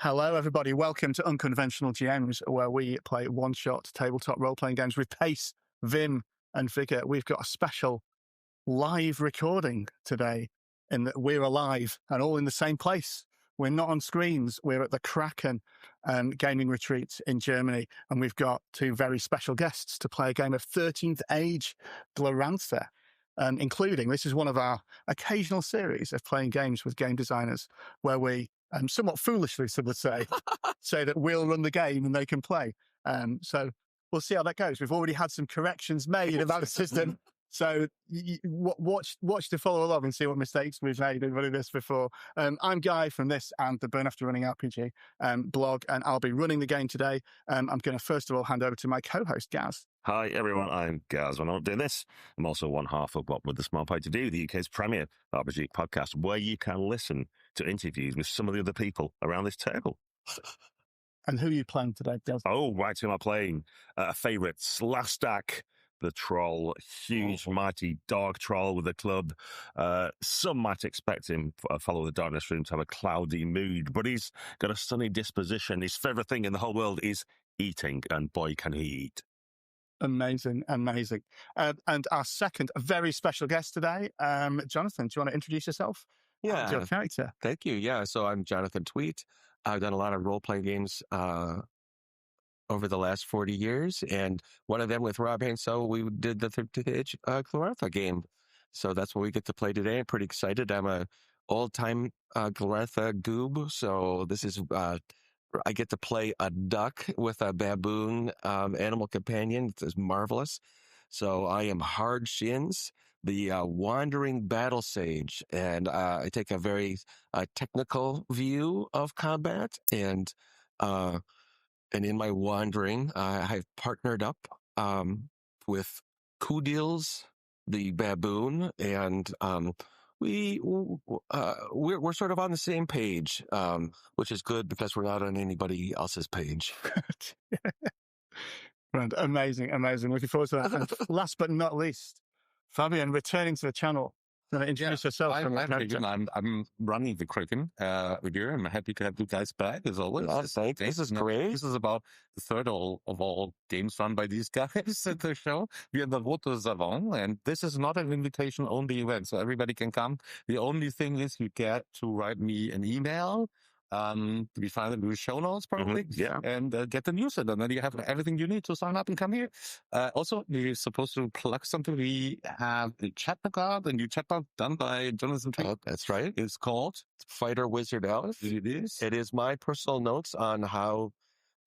Hello, everybody. Welcome to Unconventional GMs, where we play one-shot tabletop role-playing games with pace, vim, and vigor. We've got a special live recording today in that we're alive and all in the same place. We're not on screens. We're at the Kraken gaming retreat in Germany, and we've got two very special guests to play a game of 13th Age Glorantha, including, this is one of our occasional series of playing games with game designers where we, somewhat foolishly, some would say that we'll run the game and they can play. So we'll see how that goes. We've already had some corrections made about the system. So watch to follow along and see what mistakes we've made in running this before. I'm Guy from this and the Burn After Running RPG blog, and I'll be running the game today. I'm going to first of all hand over to my co-host, Gaz. Hi everyone, I'm Gaz. When I'm not doing this, I'm also one half of What Would the Smart Pie to Do, the UK's premier RPG podcast, where you can listen to interviews with some of the other people around this table. And who are you playing today, Gaz? Oh, right, who am I playing? A favourite, Slastak, the troll, huge, mighty dog troll with a club. Some might expect him, follow the darkness room, to have a cloudy mood, but he's got a sunny disposition. His favourite thing in the whole world is eating, and boy, can he eat. Amazing. And our second, a very special guest today, Jonathan, do you want to introduce yourself? Yeah. Your character. Thank you. Yeah. So I'm Jonathan Tweet. I've done a lot of role-playing games over the last 40 years. And one of them with Rob Hainso, we did the 13th Age Glorantha game. So that's what we get to play today. I'm pretty excited. I'm a old-time Glorantha goob. So this is... I get to play a duck with a baboon animal companion. It's marvelous. So I am Hard Shins, the wandering battle sage, and I take a very technical view of combat. And in my wandering, I've partnered up with Kudils, the baboon, and we're sort of on the same page, which is good because we're not on anybody else's page. Right, amazing. Looking forward to that. And last but not least, Fabian, returning to the channel. Introduce yourself. I'm running the Kraken with you. I'm happy to have you guys back as always. This is great. This is about the third of all games run by these guys at the show. We are the Road to Savon, and this is not an invitation-only event, so everybody can come. The only thing is you get to write me an email. We find it in the show notes probably, and get the newsletter, and then you have everything you need to sign up and come here. Also, we're supposed to plug something. We have the chatbot, a new chatbot done by Jonathan Tweet. That's right. It's called Fighter Wizard Elf. It is. It is my personal notes on how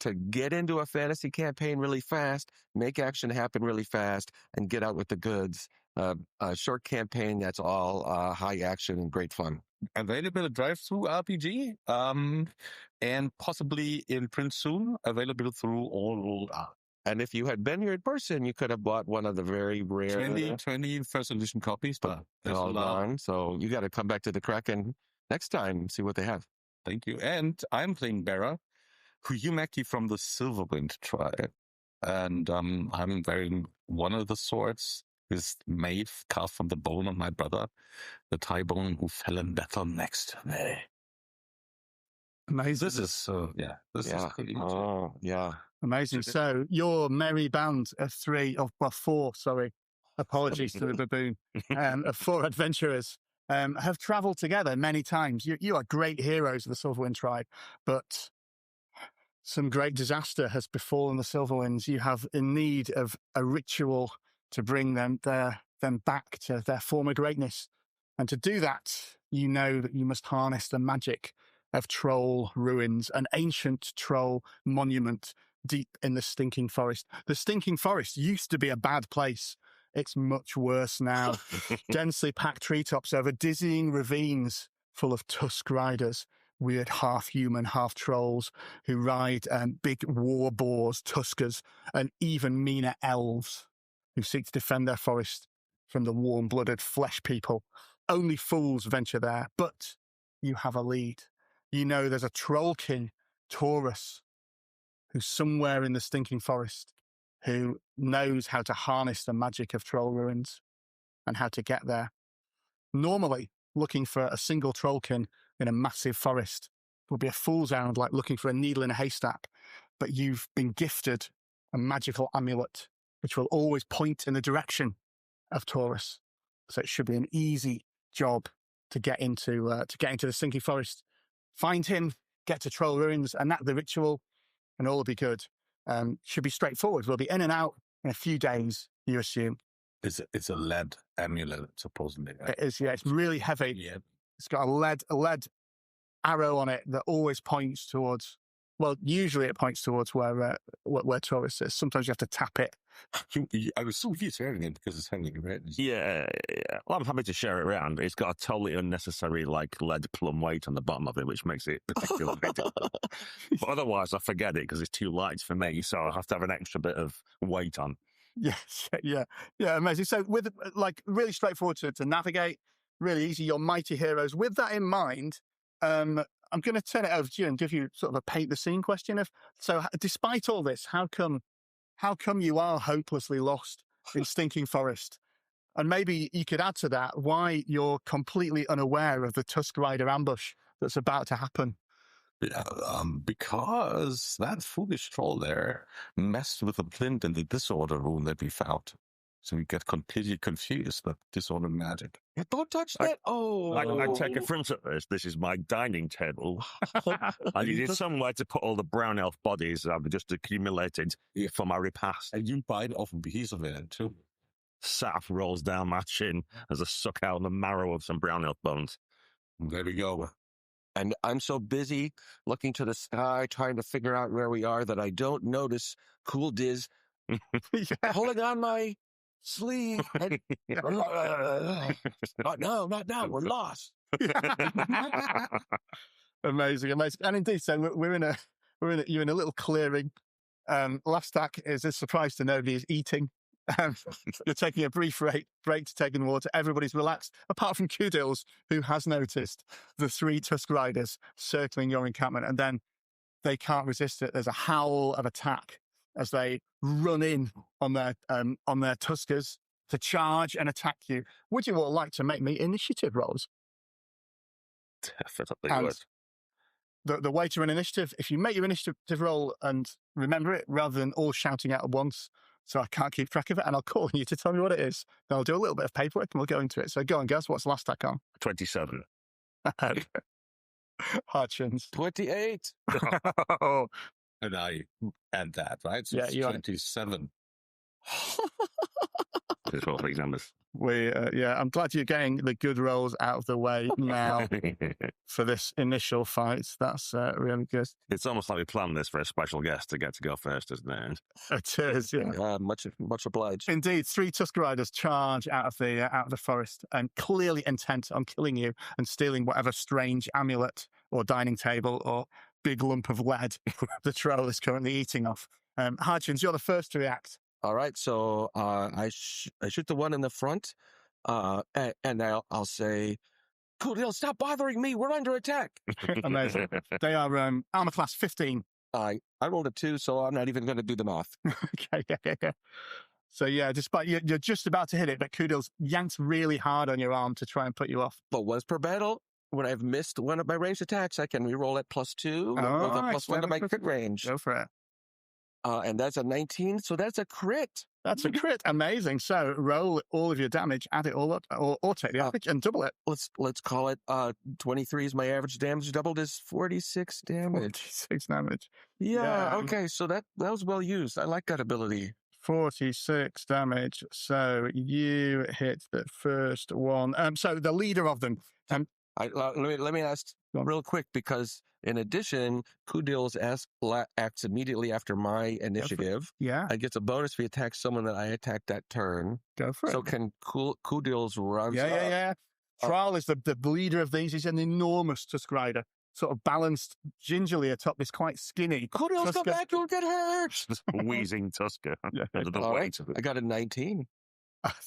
to get into a fantasy campaign really fast, make action happen really fast, and get out with the goods. A short campaign that's all high action and great fun. Available at Drivethru RPG, and possibly in print soon, available through all. And if you had been here in person, you could have bought one of the very rare 20 first edition copies, but they're all gone. So you got to come back to the Kraken next time and see what they have. Thank you. And I'm playing Bera, Huyumaki from the Silverwind tribe. And I'm wearing one of the swords. Is made carved from the bone of my brother, the thigh bone who fell in battle next to me. Amazing. This is pretty much it. Amazing. So your merry band of four, apologies to the baboon, of four adventurers have traveled together many times. You are great heroes of the Silverwind tribe, but some great disaster has befallen the Silverwinds. You have in need of a ritual to bring them back to their former greatness. And to do that, you know that you must harness the magic of troll ruins, an ancient troll monument deep in the Stinking Forest. The Stinking Forest used to be a bad place. It's much worse now. Densely packed treetops over dizzying ravines full of Tusk Riders, weird half-human, half-trolls who ride big war boars, Tuskers, and even meaner elves who seek to defend their forest from the warm-blooded flesh people. Only fools venture there, but you have a lead. You know there's a troll king, Taurus, who's somewhere in the Stinking Forest, who knows how to harness the magic of troll ruins and how to get there. Normally, looking for a single trollkin in a massive forest would be a fool's errand, like looking for a needle in a haystack. But you've been gifted a magical amulet, which will always point in the direction of Taurus. So it should be an easy job to get into the Sinking Forest, find him, get to Troll Ruins, enact the ritual, and all will be good. Should be straightforward. We'll be in and out in a few days, you assume. It's a lead amulet, supposedly. Right? It is, yeah. It's really heavy. Yeah. It's got a lead arrow on it that always points towards. Well, usually it points towards where Taurus is. Sometimes you have to tap it. I was so confused hearing it because it's hanging, right? Yeah. Well, I'm happy to share it around. It's got a totally unnecessary lead plum weight on the bottom of it, which makes it particularly difficult. But otherwise, I forget it because it's too light for me, so I have to have an extra bit of weight on. Yes, yeah, amazing. So with really straightforward to navigate, really easy. Your mighty heroes. With that in mind, I'm going to turn it over to you and give you sort of a paint the scene question of. So, despite all this, how come you are hopelessly lost in Stinking Forest? And maybe you could add to that why you're completely unaware of the Tusk Rider ambush that's about to happen. Because that foolish troll there messed with the plint and the disorder rune that we found. So we get completely confused with disorder magic. Yeah, don't touch that. I take offense at this. This is my dining table. I needed somewhere to put all the brown elf bodies I've just accumulated for my repast. And you bite off a piece of it too. Sap rolls down my chin as I suck out the marrow of some brown elf bones. There we go. And I'm so busy looking to the sky, trying to figure out where we are, that I don't notice Cool Diz holding on my sleeve. And, not now. We're lost. Amazing. And indeed, so you're in a little clearing. Lastak is a surprise to nobody is eating. You're taking a brief break to take in water. Everybody's relaxed, apart from Kudils, who has noticed the 3 Tusk Riders circling your encampment, and then they can't resist it. There's a howl of attack as they run in on their Tuskers to charge and attack you. Would you all like to make me initiative rolls? Definitely would. The way to an initiative, if you make your initiative roll and remember it, rather than all shouting out at once, so I can't keep track of it, and I'll call on you to tell me what it is. Then I'll do a little bit of paperwork and we'll go into it. So go on, guys. What's the last stack on? 27. Hutchins. 28. Oh. And I add that, right? So Yeah, it's you 27. Just roll big numbers. I'm glad you're getting the good rolls out of the way now for this initial fight. That's really good. It's almost like we planned this for a special guest to get to go first, isn't it? It is, yeah. Much obliged. Indeed, 3 Tusk Riders charge out of the forest and clearly intent on killing you and stealing whatever strange amulet or dining table or big lump of lead the troll is currently eating off. Hutchins, you're the first to react. All right, so I shoot the one in the front, and I'll say, "Cool deal, stop bothering me. We're under attack." Amazing. They are armor class 15. I rolled a 2, so I'm not even going to do the math. Okay, yeah. So yeah, despite you're just about to hit it, but Kudils yanked really hard on your arm to try and put you off. But once per battle, when I've missed one of my ranged attacks, I can reroll at +2 with a +1 to my crit range. Go for it. And that's a 19, so that's a crit. That's a crit. Amazing. So roll all of your damage, add it all up, or take the average and double it. Let's call it 23 is my average damage. Doubled is 46 damage. 46 damage. Yeah. Okay. So that was well used. I like that ability. 46 damage. So you hit the first one. So the leader of them. Let me ask real quick, because in addition, Kudils acts immediately after my initiative. Yeah. I get a bonus if he attacks someone that I attacked that turn. Go for it. So can Kudils run? Yeah. Thrall is the leader of these. He's an enormous Tusk Rider, sort of balanced gingerly atop this quite skinny. Kudils, go back, you'll get hurt. Wheezing Tusker. Yeah. All right. I got a 19.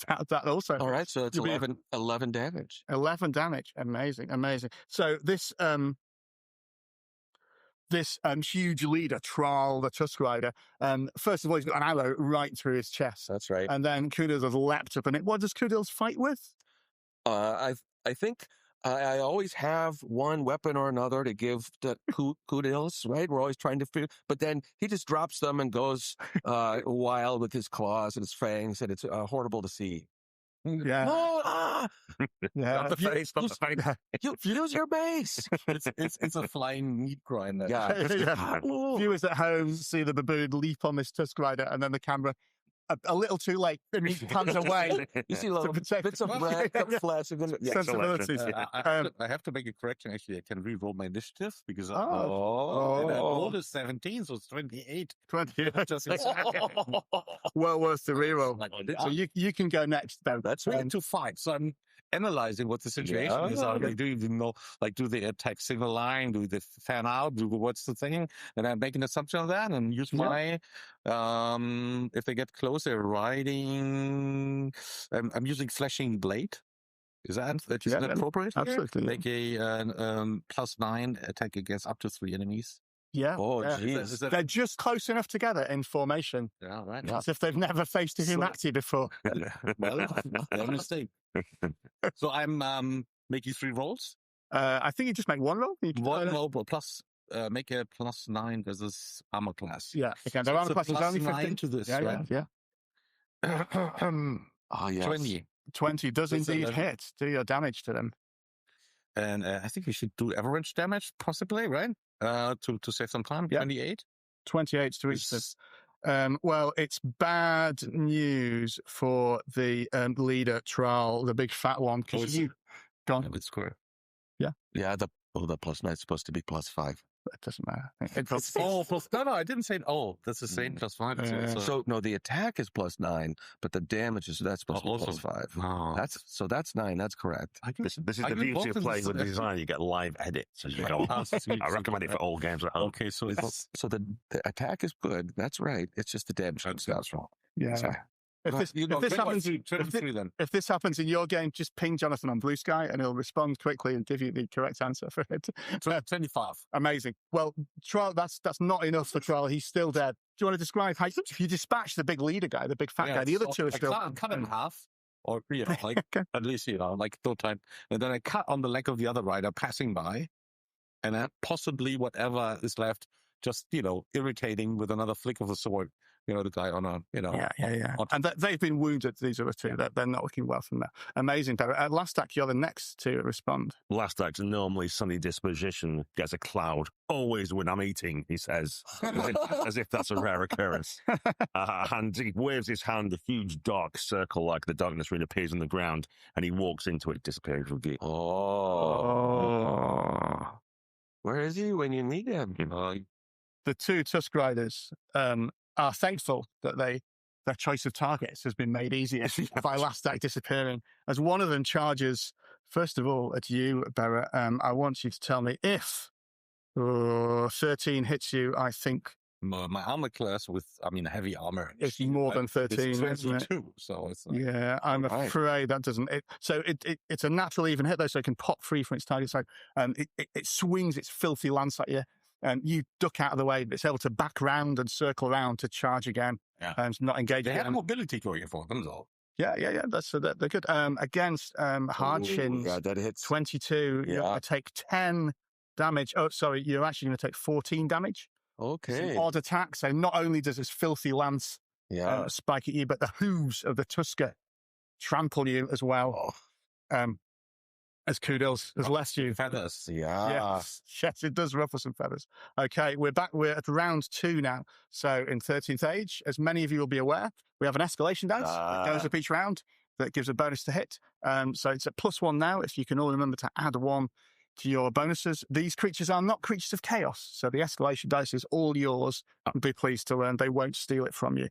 That also. All right, so it's 11 damage. 11 damage. Amazing. So this huge leader, Thrall, the Tusk Rider, first of all, he's got an arrow right through his chest. That's right. And then Kudils has leapt up on it. What does Kudils fight with? I think I always have one weapon or another to give to kudos, right? We're always trying to figure, but then he just drops them and goes wild with his claws and his fangs, and it's horrible to see. Yeah. No, ah, Yeah. Not the face, not the face. you lose your base. It's a flying meat grinder. Yeah. Yeah. Viewers at home see the baboon leap on this Tusk Rider, and then the camera a little too late. And he pans away. You see little protect- bits of red come flashing. Sensibilities. I have to make a correction. Actually, I can re-roll my initiative because and I Oh. rolled a 17, so it's 28. 20. Just Well worth the reroll. So you can go next, Ben. That's we right. need to fight. So I'm analyzing what the situation is. Yeah. Like, do you even know, like, do they attack single line? Do they fan out? What's the thing? And I'm making an assumption of that and use my, if they get closer, riding, I'm using slashing blade. Is that appropriate? Absolutely. Make a +9 attack against up to 3 enemies. Yeah. Oh, yeah. jeez. They're just close enough together in formation. Yeah, right. As if they've never faced a humanity before. Well, no mistake. So I'm making 3 rolls. I think you just make one roll. One roll plus make a +9 versus armor class. Yeah. Again, their armor class is only 9 15. to this, Yeah, right? yeah. Oh, yes. 20 does That's indeed 11. hit. Do your damage to them. And I think we should do average damage, possibly, right? To save some time. Yeah. 28. 28 to each. Well, it's bad news for the leader troll, the big fat one. Because you gone. It's square. Yeah, the +9 is supposed to be +5. It doesn't matter. No, I didn't say. Oh, that's the same +5. So no, the attack is +9, but the damage is that's supposed to be also- +5. No. That's 9. That's correct. This is Are the you beauty of involved in playing with this? design. You get live edits as you go on. Ah, sweet. I recommend it for all games at home. Okay, so it's So the attack is good. That's right. It's just the damage that's wrong. Yeah. Sorry. If this then. if this happens in your game, just ping Jonathan on Blue Sky and he'll respond quickly and give you the correct answer for it. 25. Amazing. Well, Trial, that's not enough for Trial. He's still dead. Do you want to describe how you dispatch the big leader guy, the big fat guy? The other two are still cut in half, or like Okay. at least like no time, and then I cut on the leg of the other rider passing by, and then possibly whatever is left, just irritating with another flick of the sword. The guy on a Yeah. And they've been wounded, these other two. They're not looking well from that. Amazing, Barrett. At last act, you're the next to respond. Last act, normally sunny disposition, gets a cloud. Always when I'm eating, he says, as if that's a rare occurrence. And he waves his hand, a huge dark circle like the darkness ring appears on the ground, and he walks into it, disappearing from view. Oh. Where is he when you need him? The two Tusk Riders are thankful that their choice of targets has been made easier by last act disappearing. As one of them charges, first of all, at you, Barrett, I want you to tell me if 13 hits you, I think my armor class with heavy armor. it's more than 13, It's isn't it? 22, so it's like, Yeah, I'm afraid that doesn't. It's a natural even hit though, so it can pop free from its target. So it swings its filthy lance at you, and you duck out of the way. But it's able to back round and circle around to charge again, and not engage they have again. mobility going for them, though. Yeah. They're good. Against Hardshins, Yeah, that hits. 22. You're going to take 10 damage. Oh, sorry, you're actually going to take 14 damage. It's Okay. an odd attack. So not only does this filthy lance Yeah. spike at you, but the hooves of the Tusker trample you as well. As Kudos has left you. Feathers. Yeah. Yes, it does ruffle some feathers. Okay, we're back. We're at round 2 now. So in 13th Age, as many of you will be aware, we have an escalation dice that goes up each round that gives a bonus to hit. So it's at +1 now. If you can all remember to add 1 to your bonuses. These creatures are not creatures of chaos, so the escalation dice is all yours. Be pleased to learn they won't steal it from you.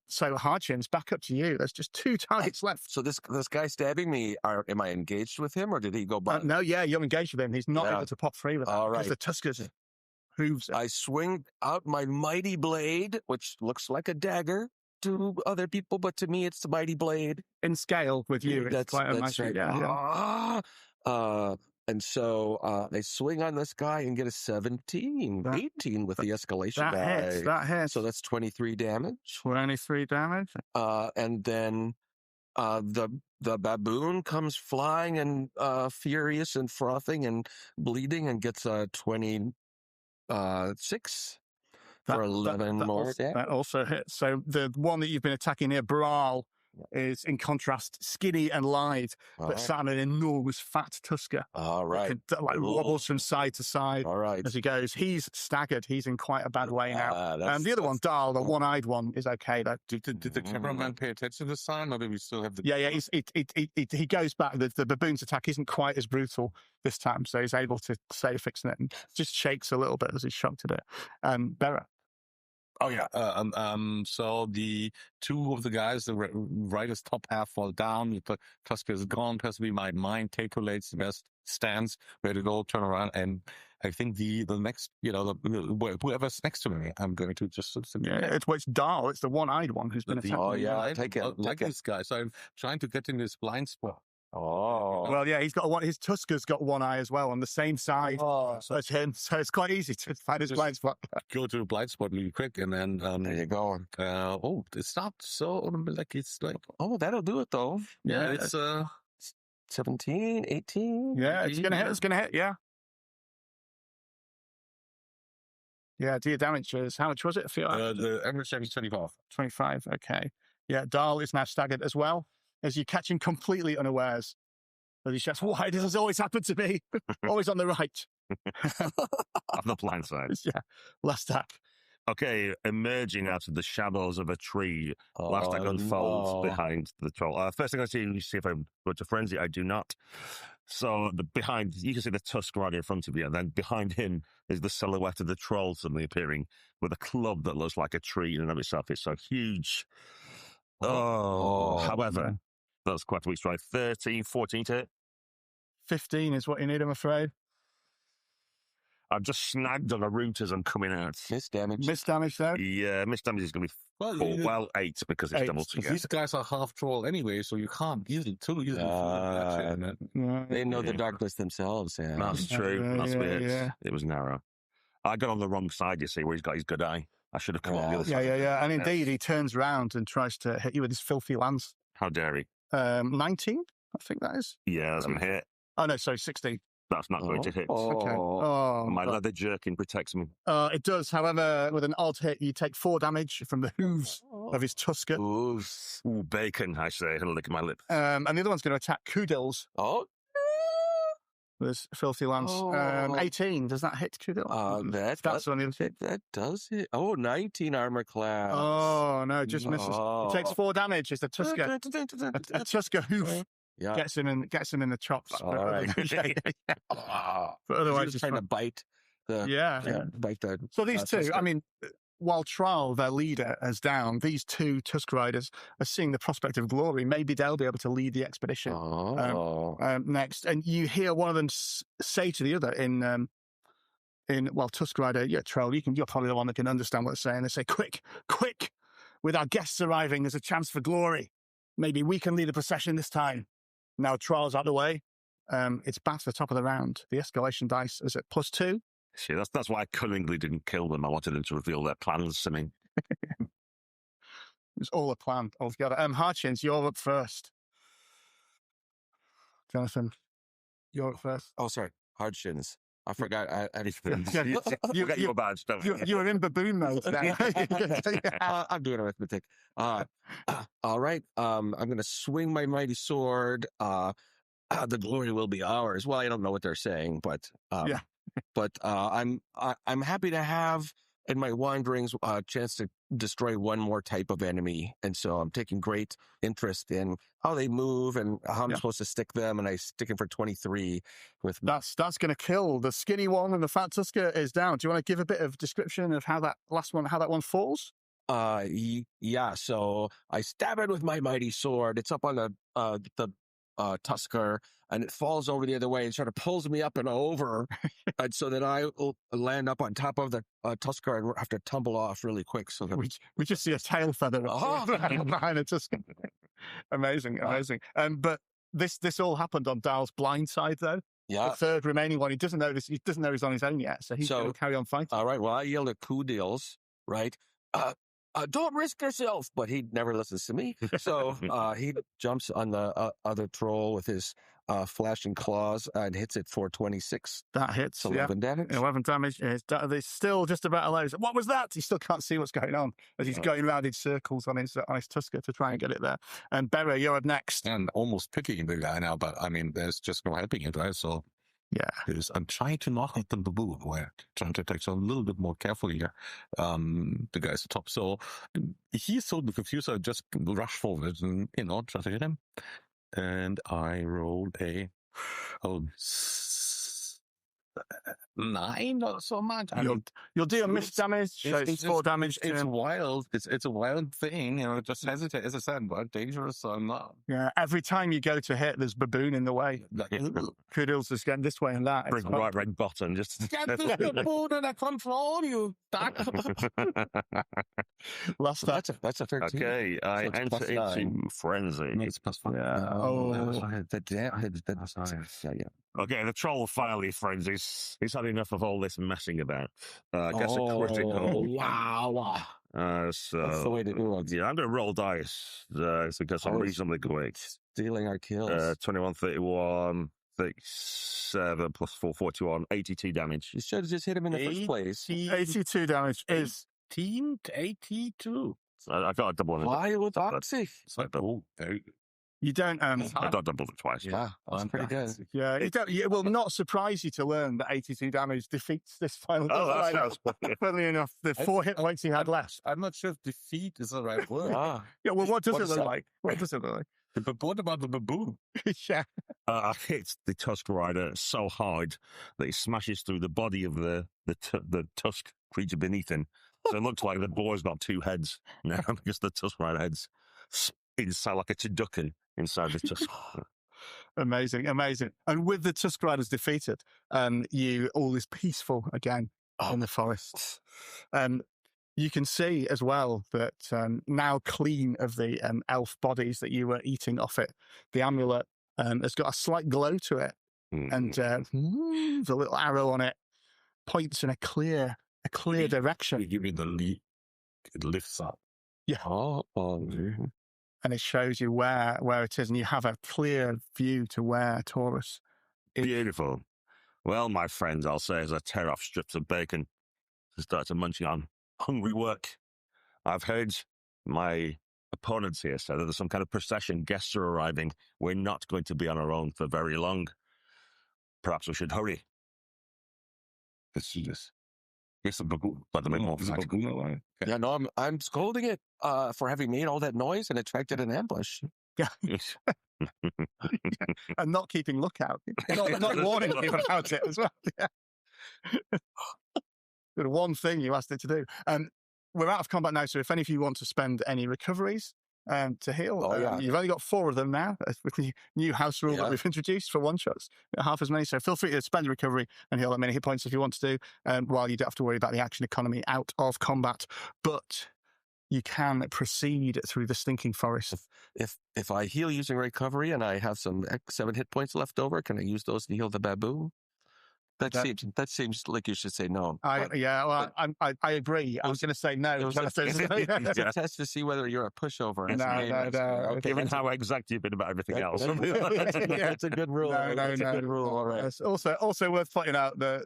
So Hardshins, back up to you. There's just 2 targets left. So this guy stabbing me, am I engaged with him or did he go by? No, you're engaged with him. He's not able to pop free with that. All because right. the Tuskers hooves it. I swing out my mighty blade, which looks like a dagger to other people, but to me it's the mighty blade. In scale with you. It's That's quite a right. mighty- yeah. And so I swing on this guy and get a 17, 18 with the escalation die. That hits. So that's 23 damage. 23 damage. And then the baboon comes flying and furious and frothing and bleeding and gets a 26 for 11 more. That also hits. So the one that you've been attacking here, Brawl, is in contrast skinny and lithe, but sat on an enormous fat tusker. All right. That wobbles from side to side as he goes. He's staggered. He's in quite a bad way now. The other one, Dahl, the one-eyed one, is okay though. Did the cameraman pay attention this time, or do we still have the? Yeah. He goes back. The baboon's attack isn't quite as brutal this time, so he's able to stay fixing it and just shakes a little bit as he's shocked at it. Bera. Oh yeah. So the two of the guys, the right's top half fall down. The Tusker is gone. Possibly my mind calculates the best stance, ready to go, turn around, and I think the next, whoever's next to me, I'm going to just. It's Dahl. It's the one-eyed one who's been attacking. Oh yeah, take it. Like this guy. So I'm trying to get in this blind spot. Oh. Well, yeah, he's got his Tusker's got one eye as well on the same side as him, so it's quite easy to find his blind spot. Go to the blind spot really quick, and then there you go. It's not so like it's like that'll do it though. Yeah, it's 17, 18. Yeah, it's gonna hit. It's gonna hit. Yeah. Yeah, do your damage is how much was it? The average damage is 25. 25. Okay. Yeah, Dahl is now staggered as well. As you catch him completely unawares. As he shouts, "Why does this always happen to me? Always on the right." On the blind side. Yeah. Last attack. Okay, emerging out of the shadows of a tree, last attack unfolds behind the troll. First thing I see if I go to frenzy. I do not. So behind, you can see the Tusk Rider in front of you, and then behind him is the silhouette of the troll suddenly appearing with a club that looks like a tree in and of itself. It's so huge. However, that's quite a weak strike. 13, 14 to hit. 15 is what you need, I'm afraid. I've just snagged on a root as I'm coming out. Miss damage. Miss damage, though? Yeah, miss damage is going to be 8 because it's double together. These guys are half troll anyway, so you can't easily they know the darkness themselves. Yeah. That's true. That's weird. Yeah. It was narrow. I got on the wrong side, you see, where he's got his good eye. I should have come on the other side. Yeah. And indeed, he turns round and tries to hit you with his filthy lance. How dare he? 19, I think that is. Yeah, that's going to hit. Oh, no, sorry, 16. That's not going to hit. Okay. My leather jerkin protects me. It does. However, with an odd hit, you take 4 damage from the hooves of his tusker. Ooh, bacon, I say, and lick my lip. And the other one's going to attack Kudils. With his filthy lance. 18. Does that hit Kudil? That does hit. 19 armor class. Oh, no, just misses. It takes 4 damage. It's a tusker. A tusker hoof. Yeah. Gets him in the chops. All right. But otherwise, just trying to bite the. Bite the. So these two, tusker. I mean, while Trial, their leader, is down, these two Tusk Riders are seeing the prospect of glory. Maybe they'll be able to lead the expedition next. And you hear one of them say to the other Tusk Rider, Troll, you're probably the one that can understand what they're saying. They say, quick, with our guests arriving, there's a chance for glory. Maybe we can lead a procession this time. Now Trial's out of the way. It's back to the top of the round. The escalation dice is at +2. See, that's why I cunningly didn't kill them. I wanted them to reveal their plans to me. It's all a plan altogether. Harchins, you're up first. Jonathan, you're up first. Oh, sorry. Hardshins. I forgot. You got your badge, don't you? You were in baboon mode. I'm doing arithmetic. All right. I'm going to swing my mighty sword. The glory will be ours. Well, I don't know what they're saying, but I'm happy to have in my wanderings a chance to destroy one more type of enemy, and so I'm taking great interest in how they move and how I'm supposed to stick them, and I stick him for 23 with that's going to kill the skinny one, and the fat tusker is down. Do you want to give a bit of description of how that one falls? Yeah. So I stab it with my mighty sword. It's up on the tusker, and it falls over the other way and sort of pulls me up and over, and so that I will land up on top of the tusker and have to tumble off really quick. So that we just see a tail feather behind a tusker. Amazing. But this all happened on Dahl's blind side, though. Yeah. The third remaining one, he doesn't know he's on his own yet, so he's going to carry on fighting. All right. Well, I yelled at Kudils, right? don't risk yourself. But he never listens to me. So he jumps on the other troll with his flashing claws and hits it for 26. That hits. 11 damage. 11 damage. They're still just about alive. What was that? He still can't see what's going on as he's going around in circles on his Tusker to try and get it there. And Bera, you're up next. And almost picking the guy now, but I mean, there's just no helping it, right? So I'm trying to not hit the baboon. We're trying to take a little bit more carefully here. The guy's at top. So he's so confused, I just rush forward and, try to hit him. And I rolled a 9, not so much. You'll do a missed damage. So it's 4 damage. It's wild. It's a wild thing. Just hesitate, as I said, but dangerous. So I'm not. Yeah, every time you go to hit, there's baboon in the way. Kudos just getting this way and that. Bring right red button. Just get this baboon under control, you duck. Last So that's a 13. Okay, I So it's enter plus into 9. frenzy. It's plus 5. Okay, the troll finally frenzies. He's had enough of all this messing about. Gets a critical. Wow. So That's the way to do it. yeah, I'm going to roll dice because I'm reasonably quick. Stealing our kills. 21, 31, 37 plus 4, 41, 82 damage. You should have just hit him in the first place. 82 damage is 82. I got a double on it. Why with Oxy? It's like double. you don't I got double it twice. Yeah, that's pretty good. yeah, you don't. It will not surprise you to learn that 82 damage defeats this final. Oh, that Tusk Rider. Funnily enough, the 4 hit points he had left. I'm not sure if defeat is the right word. Yeah, well, what does What it is look that? like? What does it look like? What about the baboon? Yeah, I hit the Tusk Rider so hard that he smashes through the body of the Tusk creature beneath him. So it looks like the boy's got 2 heads now because the Tusk Rider head's inside like a turducken inside the Tusk. amazing. And with the Tusk Riders defeated, you all is peaceful again in the forest. You can see as well that now clean of the elf bodies that you were eating off it, the amulet has got a slight glow to it, and the little arrow on it points in a clear direction. You give me the lead. It lifts up. Oh, And it shows you where it is, and you have a clear view to where Taurus is. Beautiful. Well, my friends, I'll say as I tear off strips of bacon and start to munching on hungry work. I've heard my opponents here say that there's some kind of procession. Guests are arriving. We're not going to be on our own for very long. Perhaps we should hurry. Let's do this. Here's the baboon. But the There's a baboon alive. Okay. yeah. No, I'm scolding it for having made all that noise and attracted an ambush. Yeah, and not keeping lookout, not warning you about it as well. Yeah. The one thing you asked it to do. We're out of combat now, so if any of you want to spend any recoveries to heal, you've only got 4 of them now with the new house rule that we've introduced for one-shots. Half as many, so feel free to spend a recovery and heal that many hit points if you want to do, while you don't have to worry about the action economy out of combat. But you can proceed through the stinking forest. If I heal using recovery and I have some 7 hit points left over, can I use those to heal the baboon? That seems like you should say no. I agree. I was going to say no. It was a test to see whether you're a pushover. No. Okay. Given how exact you've been about everything else. That's a good rule. That's a good rule. All right. It's also worth pointing out that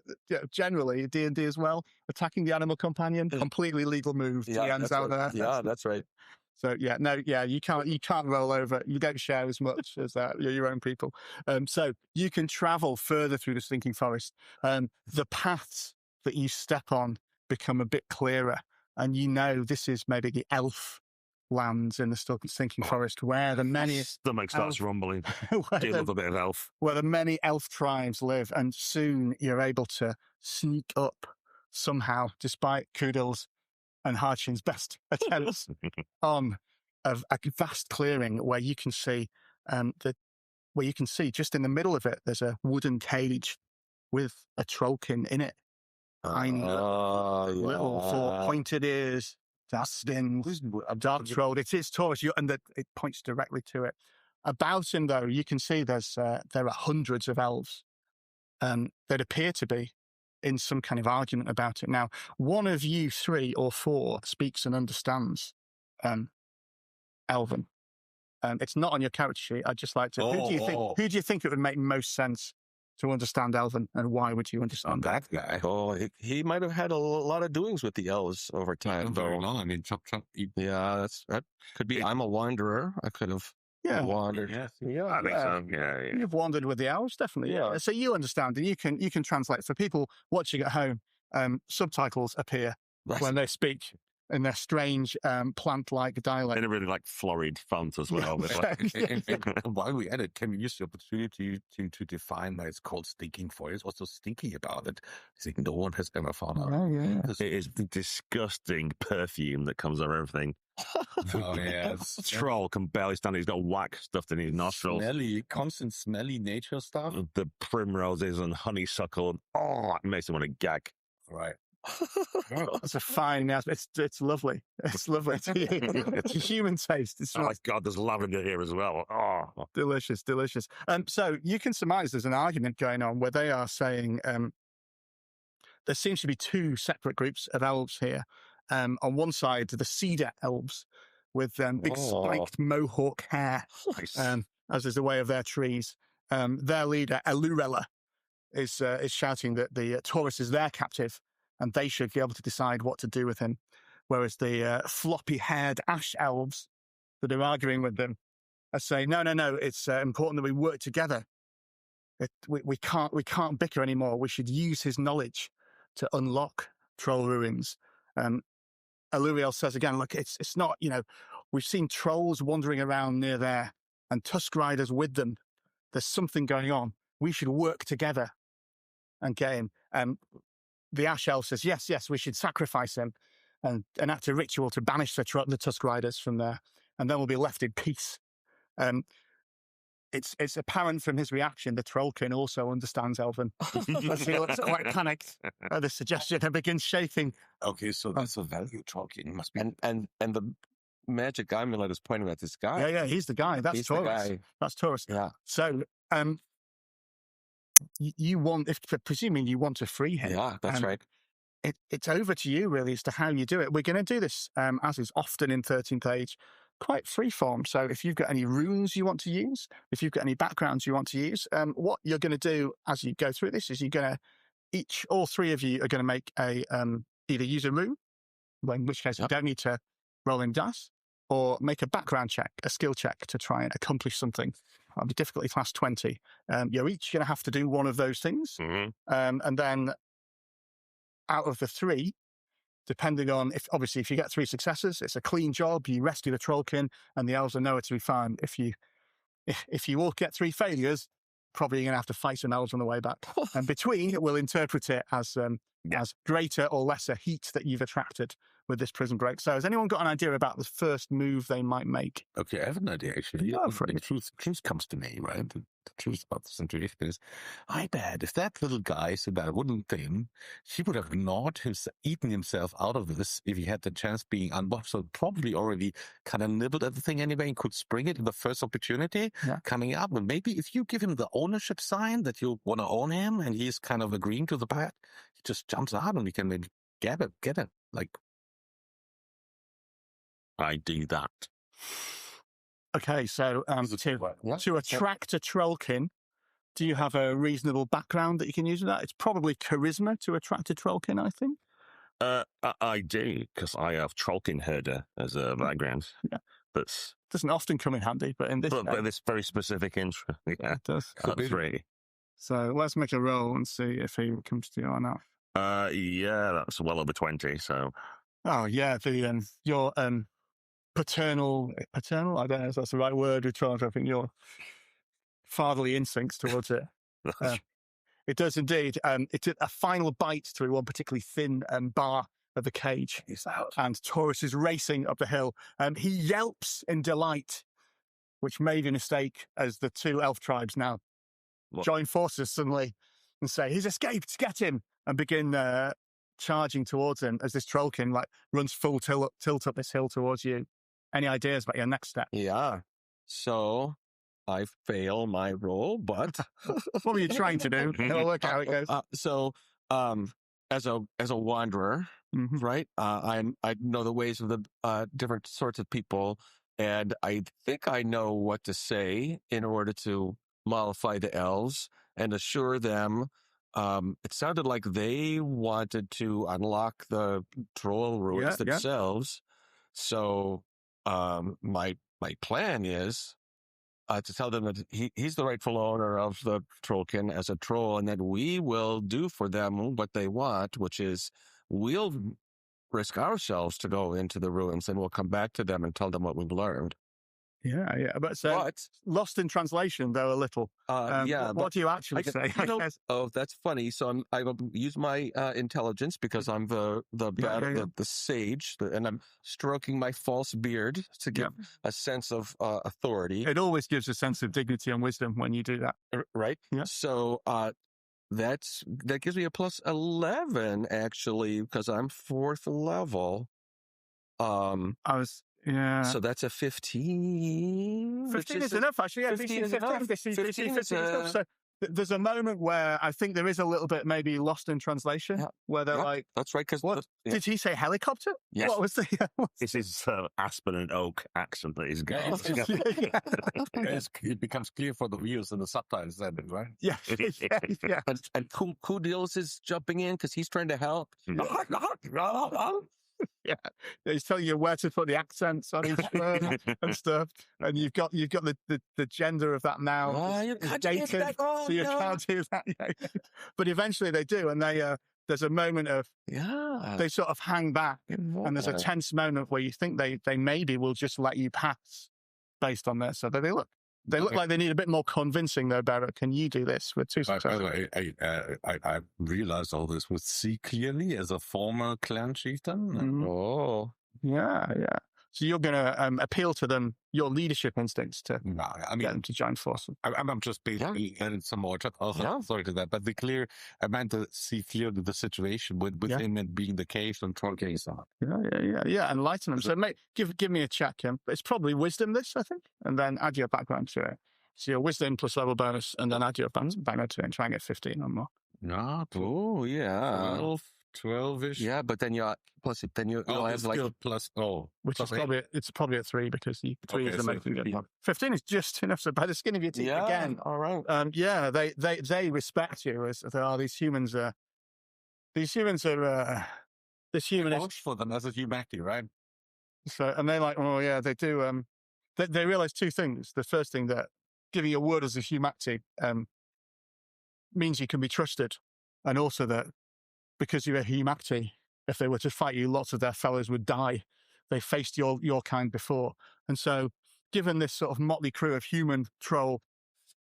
generally D&D as well, attacking the animal companion, completely legal move. That's out right. there. Yeah, that's right. So you can't roll over. You don't share as much as that. You're your own people. So you can travel further through the stinking forest. The paths that you step on become a bit clearer, and you know this is maybe the elf lands in the stinking forest where the many stomach starts rumbling. Deal with a bit of elf. Where the many elf tribes live, and soon you're able to sneak up somehow, despite Kudel's and Harchin's best attempts on a vast clearing where you can see just in the middle of it, there's a wooden cage with a trollkin in it. Tiny little 4 pointed ears, dustbins, a dark troll. It is Taurus, and it points directly to it. About him, though, you can see there are hundreds of elves that appear to be in some kind of argument about it. Now, one of you 3 or 4 speaks and understands Elven. It's not on your character sheet. I'd just like to. Who do you think it would make most sense to understand Elven, and why would you understand that guy? Oh, he might have had a lot of doings with the elves over time, Very though. long. I mean, chop. Yeah, that could be. I'm a wanderer. I could have wandered. I think so. Yeah. You've wandered with the elves, definitely. Yeah. So you understand, and you can translate. For people watching at home, subtitles appear when they speak in their strange plant-like dialect. In a really florid font as well. While we at it, can we use the opportunity to define why it's called stinking voice? What's so stinky about it? I think no one has ever found out. Yeah. It is the disgusting perfume that comes over everything. Oh, yeah. Troll can barely stand it. He's got wax stuffed in his nostrils. Constant smelly nature stuff. The primroses and honeysuckle. Oh, it makes me want to gag. Right. It's a fine. It's lovely. It's lovely. It's a human taste. It's oh my God, there's lavender here as well. Oh, delicious. So you can surmise there's an argument going on where they are saying there seems to be 2 separate groups of elves here. On one side, the cedar elves with big spiked mohawk hair, as is the way of their trees. Their leader, Elurella, is shouting that the Taurus is their captive, and they should be able to decide what to do with him. Whereas the floppy-haired ash elves that are arguing with them are saying, no, it's important that we work together. We can't bicker anymore. We should use his knowledge to unlock troll ruins. Eluriel says again, look, it's not, we've seen trolls wandering around near there and Tusk Riders with them. There's something going on. We should work together and get him. The Ash Elf says, yes, we should sacrifice him and enact a ritual to banish the Tusk Riders from there, and then we'll be left in peace. It's apparent from his reaction the Trollkin also understands Elven. He looks quite panicked at the suggestion and begins shaking. Okay, so that's a value Trollkin. Must be. And the magic amulet is pointing at this guy. Yeah, he's the guy. That's Taurus. That's Taurus. Yeah. So, you want, presuming you want to free him. Yeah, that's right. It's over to you, really, as to how you do it. We're going to do this, as is often in 13th Age, quite freeform. So if you've got any runes you want to use, if you've got any backgrounds you want to use, what you're going to do as you go through this is you're going to, all 3 of you are going to make either use a rune, in which case you don't need to roll in dice, or make a background check, a skill check to try and accomplish something. That'll be difficulty class 20. You're each going to have to do one of those things. Mm-hmm. And then out of the 3, depending on, if you get 3 successes, it's a clean job. You rescue the Trollkin and the elves are nowhere to be found. If you all get 3 failures, probably you're going to have to fight some elves on the way back. And between, we'll interpret it as greater or lesser heat that you've attracted with this prison break. So has anyone got an idea about the first move they might make? Okay, I have an idea, actually. The truth comes to me, right? The truth about this situation is, I bet if that little guy said that wooden thing, he would have eaten himself out of this if he had the chance being unboxed. So probably already kind of nibbled at the thing anyway and could spring it in the first opportunity coming up. And maybe if you give him the ownership sign that you want to own him and he's kind of agreeing to the pact, he just jumps out and we can maybe get it. I do that. Okay, so to attract a Trollkin, do you have a reasonable background that you can use with that? It's probably charisma to attract a Trollkin, I think. I do, because I have Trollkin Herder as a background. Yeah. That's doesn't often come in handy, but in this but this very specific intro. Yeah, it does. Absolutely. So let's make a roll and see if he comes to you or not. Yeah, that's well over 20, so. Oh, yeah, your paternal, I don't know if that's the right word, I think your fatherly instincts towards it. It does indeed. It did a final bite through one particularly thin bar of the cage. He's out. And Taurus is racing up the hill. He yelps in delight, which made a mistake as the 2 elf tribes now join forces suddenly and say, he's escaped, get him, and begin charging towards him as this Trollkin runs full tilt up this hill towards you. Any ideas about your next step? Yeah. So I fail my roll, but what were you trying to do? It'll work how it goes. as a wanderer, right? I know the ways of the different sorts of people, and I think I know what to say in order to mollify the elves and assure them. It sounded like they wanted to unlock the troll ruins themselves. So my plan is to tell them that he's the rightful owner of the trollkin as a troll, and that we will do for them what they want, which is we'll risk ourselves to go into the ruins, and we'll come back to them and tell them what we've learned. Yeah. But lost in translation, though, a little. What do you actually say? Oh, that's funny. So I will use my intelligence because I'm the sage, and I'm stroking my false beard to give a sense of authority. It always gives a sense of dignity and wisdom when you do that, right? Yeah. So that gives me a plus 11 actually because I'm 4th level. So that's a 15. 15 is enough, actually. Yeah, 15 is enough. So there's a moment where I think there is a little bit maybe lost in translation, where they're like, "That's right." Because did he say helicopter? Yes. What was the? This is Aspen and Oak accent that he's got. It becomes clear for the viewers in the subtitles, then, right? Yeah. And Kudils is jumping in because he's trying to help. Yeah, he's telling you where to put the accents on each word and stuff, and you've got the gender of that now. You can't dated, do that. so you can't do that. Yeah. But eventually they do, and they there's a moment of they sort of hang back, and there's a tense moment where you think they maybe will just let you pass based on this. So they look like they need a bit more convincing, though, Barrett. Can you do this with 2 successes? By the way, I realized all this with C clearly as a former clan chieftain. Oh. Yeah. So you're going to appeal to them, your leadership instincts to get them to join forces. I'm just basically adding some more. Sorry to that, but I meant to see clearly the situation with him and being the cave and troll case on. Yeah. Enlighten them. So mate, give me a check. It's probably wisdom, this, I think, and then add your background to it. So your wisdom plus level bonus, and then add your background to it and try and get 15 or more. No. Oh, yeah. 12-ish. Yeah, but then you'll have like plus which is probably a 3 because 3 is the making it. 15 is just enough. So by the skin of your teeth again. All right. They respect you as they are. This human is for them as a humanity, right? So, and they're like, oh yeah, they do. They realize 2 things. The first thing, that giving a word as a humanity means you can be trusted, and also that because you're a humanity, if they were to fight you, lots of their fellows would die. They faced your kind before. And so given this sort of motley crew of human, troll,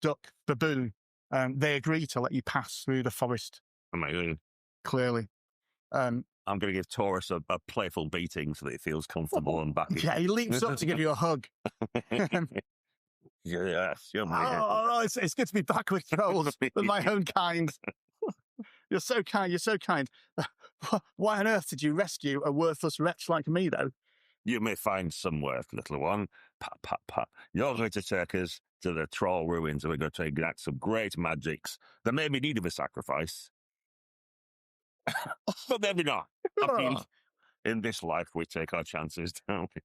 duck, baboon, they agree to let you pass through the forest. Amazing. Clearly. I'm going to give Taurus a playful beating so that he feels comfortable and back. Yeah, he leaps up to give you a hug. Yes. It's good to be back with trolls, with my own kind. You're so kind. Why on earth did you rescue a worthless wretch like me, though? You may find some worth, little one. Pat, pat, pat. You're going to take us to the troll ruins, and we're going to enact some great magics that may be need of a sacrifice. But maybe not. I mean, in this life, we take our chances, don't we?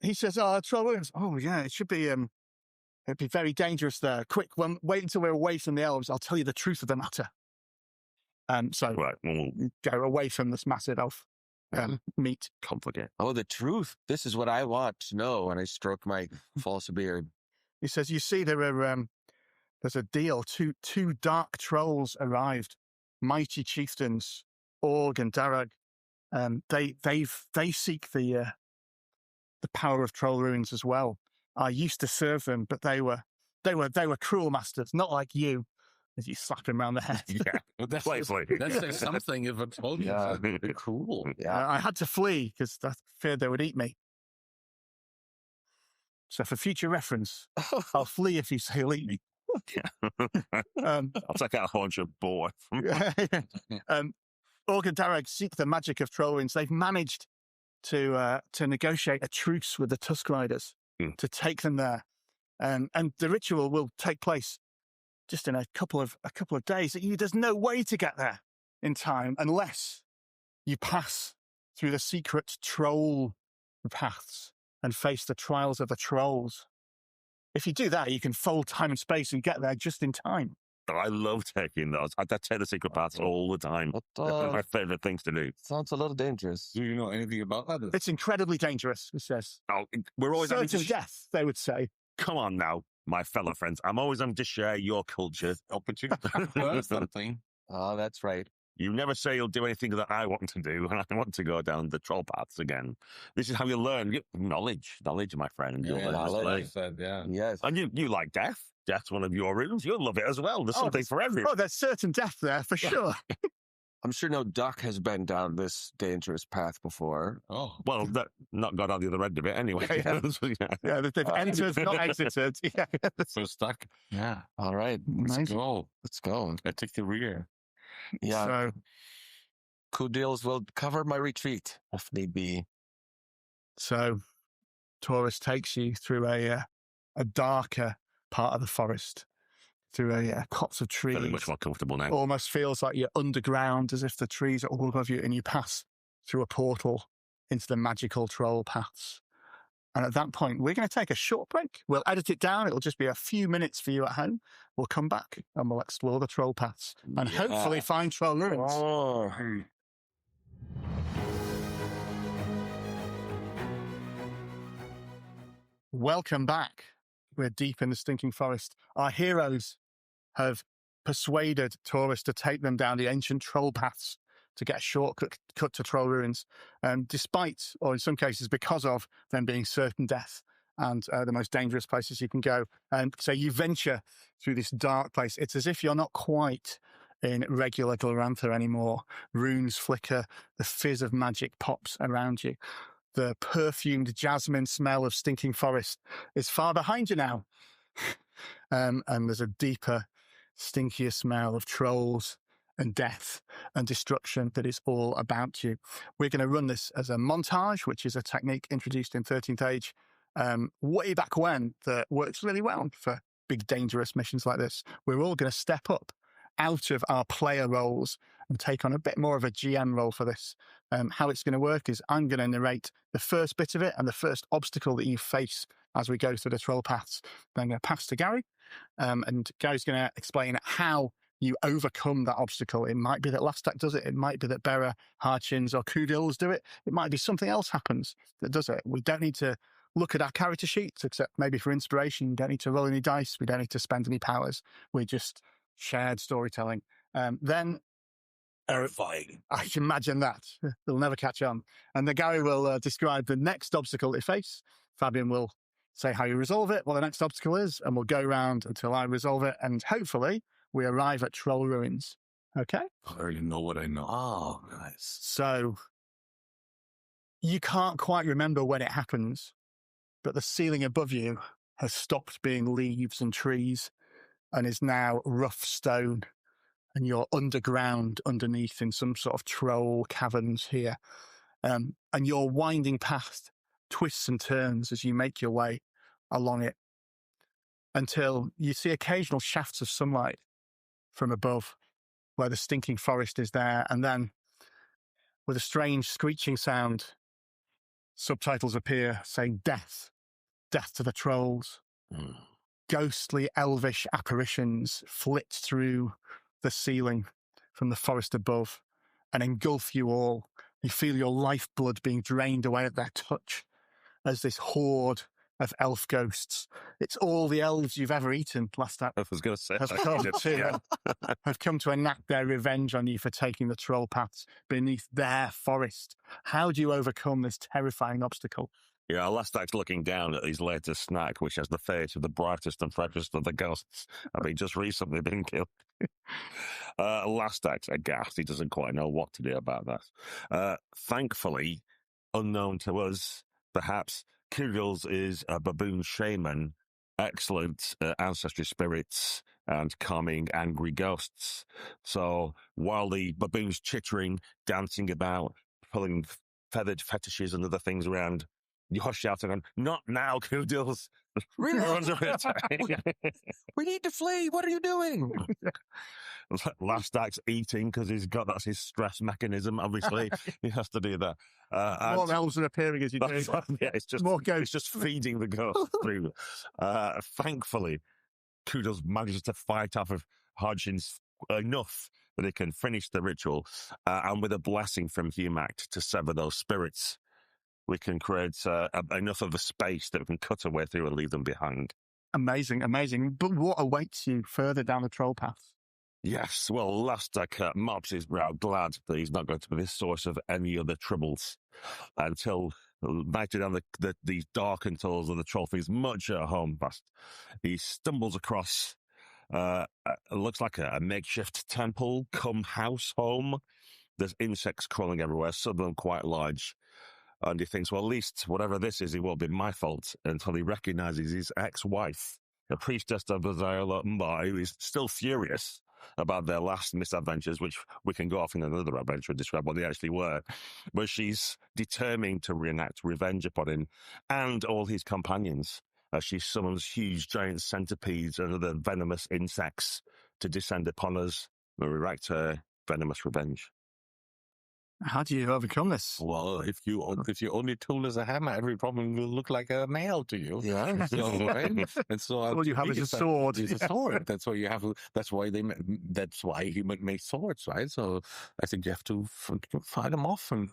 He says, troll ruins. Oh, yeah, it should be... it'd be very dangerous there. Quick, wait until we're away from the elves. I'll tell you the truth of the matter. Right, we'll go away from this massive elf meat. Confident. Oh, the truth. This is what I want to know. And I stroke my false beard. He says, you see, there's a deal. Two dark trolls arrived. Mighty chieftains, Org and Darag. They seek the power of troll ruins as well. I used to serve them, but they were cruel masters, not like you. As you slap him around the head. Yeah, that's something if I told you. Yeah, cool. Yeah, I had to flee because I feared they would eat me. So for future reference, I'll flee if you say he'll eat me. I'll take out a haunch of boar. Org and Darag seek the magic of troll ruins. They've managed to negotiate a truce with the Tusk Riders to take them there, and the ritual will take place just in a couple of days. There's no way to get there in time unless you pass through the secret troll paths and face the trials of the trolls. If you do that, you can fold time and space and get there just in time. I love taking those. I take the secret paths all the time. They're my favorite things to do. Sounds a little dangerous. Do you know anything about that? It's incredibly dangerous, it says. Oh, we're always having Certain to death, they would say. Come on now, my fellow friends. I'm always having to share your culture. Opportunity to learn something. Oh, that's right. You never say you'll do anything that I want to do, and I want to go down the troll paths again. This is how you learn. Knowledge, my friend. You'll learn to play. Said, yeah. Yes. And you like death. Death's one of your runes. You'll love it as well. There's something for everyone. Oh, there's certain death there, for sure. I'm sure no duck has been down this dangerous path before. Oh, Well, not got out the other end of it anyway. Yeah, they've entered, not exited. Yeah. so stuck. Yeah. All right, Let's Amazing. go. let's go. I take the rear. Yeah, So, cool deals will cover my retreat if need be. so Taurus takes you through a darker part of the forest, through a copse of trees. Feeling much more comfortable now. Almost feels like you're underground, as if the trees are all above you, and you pass through a portal into the magical troll paths. And at that point, we're going to take a short break. We'll edit it down. It'll just be a few minutes for you at home. We'll come back and we'll explore the troll paths and hopefully find troll ruins. Oh, Welcome back. We're deep in the stinking forest. Our heroes have persuaded Taurus to take them down the ancient troll paths to get a shortcut to troll ruins, despite, or in some cases because of, them being certain death and the most dangerous places you can go. So you venture through this dark place. It's as if you're not quite in regular Glorantha anymore. Runes flicker, the fizz of magic pops around you. The perfumed jasmine smell of stinking forest is far behind you now. And there's a deeper, stinkier smell of trolls and death and destruction that is all about you. We're going to run this as a montage, which is a technique introduced in 13th Age way back when that works really well for big, dangerous missions like this. We're all going to step up out of our player roles and take on a bit more of a GM role for this. How it's going to work is I'm going to narrate the first bit of it and the first obstacle that you face as we go through the troll paths. Then I'm going to pass to Gary, and Gary's going to explain how you overcome that obstacle. It might be that Lastak does it. It might be that Bera, Harchins, or Kudils do it. It might be something else happens that does it. We don't need to look at our character sheets, except maybe for inspiration. We don't need to roll any dice. We don't need to spend any powers. We're just shared storytelling. Then Terrifying. I can imagine that. They'll never catch on. And then Gary will describe the next obstacle they face. Fabian will say how you resolve it, what the next obstacle is, and we'll go around until I resolve it. And hopefully we arrive at troll ruins. Okay? I already know what I know. oh, nice. So you can't quite remember when it happens, but the ceiling above you has stopped being leaves and trees and is now rough stone. And you're underground underneath in some sort of troll caverns here. And your winding path twists and turns as you make your way along it until you see occasional shafts of sunlight from above where the stinking forest is there. And then with a strange screeching sound, subtitles appear saying death, death to the trolls. Ghostly elvish apparitions flit through the ceiling from the forest above and engulf you all. You feel your lifeblood being drained away at their touch as this horde of elf ghosts. It's all the elves you've ever eaten, Lastak, I was going to say. have come to enact their revenge on you for taking the troll paths beneath their forest. How do you overcome this terrifying obstacle? Yeah, Lastak's looking down at his latest snack, which has the face of the brightest and freshest of the ghosts, having just recently been killed. Lastak's aghast. He doesn't quite know what to do about that. Thankfully, unknown to us, perhaps, Kudils is a baboon shaman, excellent ancestry spirits and calming angry ghosts. So while the baboon's chittering, dancing about, pulling feathered fetishes and other things around, you hush out and go, "Not now, Kudils. Relax. Runs over the We need to flee. What are you doing? Last act's eating because that's his stress mechanism. Obviously, he has to do that. More elves are appearing as you do. Yeah, it's just More it's ghosts. just feeding the ghost through. Thankfully, Kudos manages to fight off of Hodgins enough that he can finish the ritual, and with a blessing from Humact to sever those spirits, we can create enough of a space that we can cut away through and leave them behind. Amazing, amazing. But what awaits you further down the troll path? Yes, well, Lastak mops his brow, glad that he's not going to be the source of any other troubles until nighted down the darkened tunnels of the trophies much at home past. He stumbles across looks like a makeshift temple come house home. There's insects crawling everywhere, some of them quite large. And he thinks, well, at least whatever this is, it won't be my fault, until he recognizes his ex-wife, the priestess of Viziola Mbai, who is still furious about their last misadventures, which we can go off in another adventure and describe what they actually were. But she's determined to reenact revenge upon him and all his companions, as she summons huge giant centipedes and other venomous insects to descend upon us and enact her venomous revenge. How do you overcome this? Well, if your only tool is a hammer, every problem will look like a nail to you. Yeah. So, right? And so All you have is a sword. It's a sword. That's why you have. That's why he made swords, right? So I think you have to fight them off, and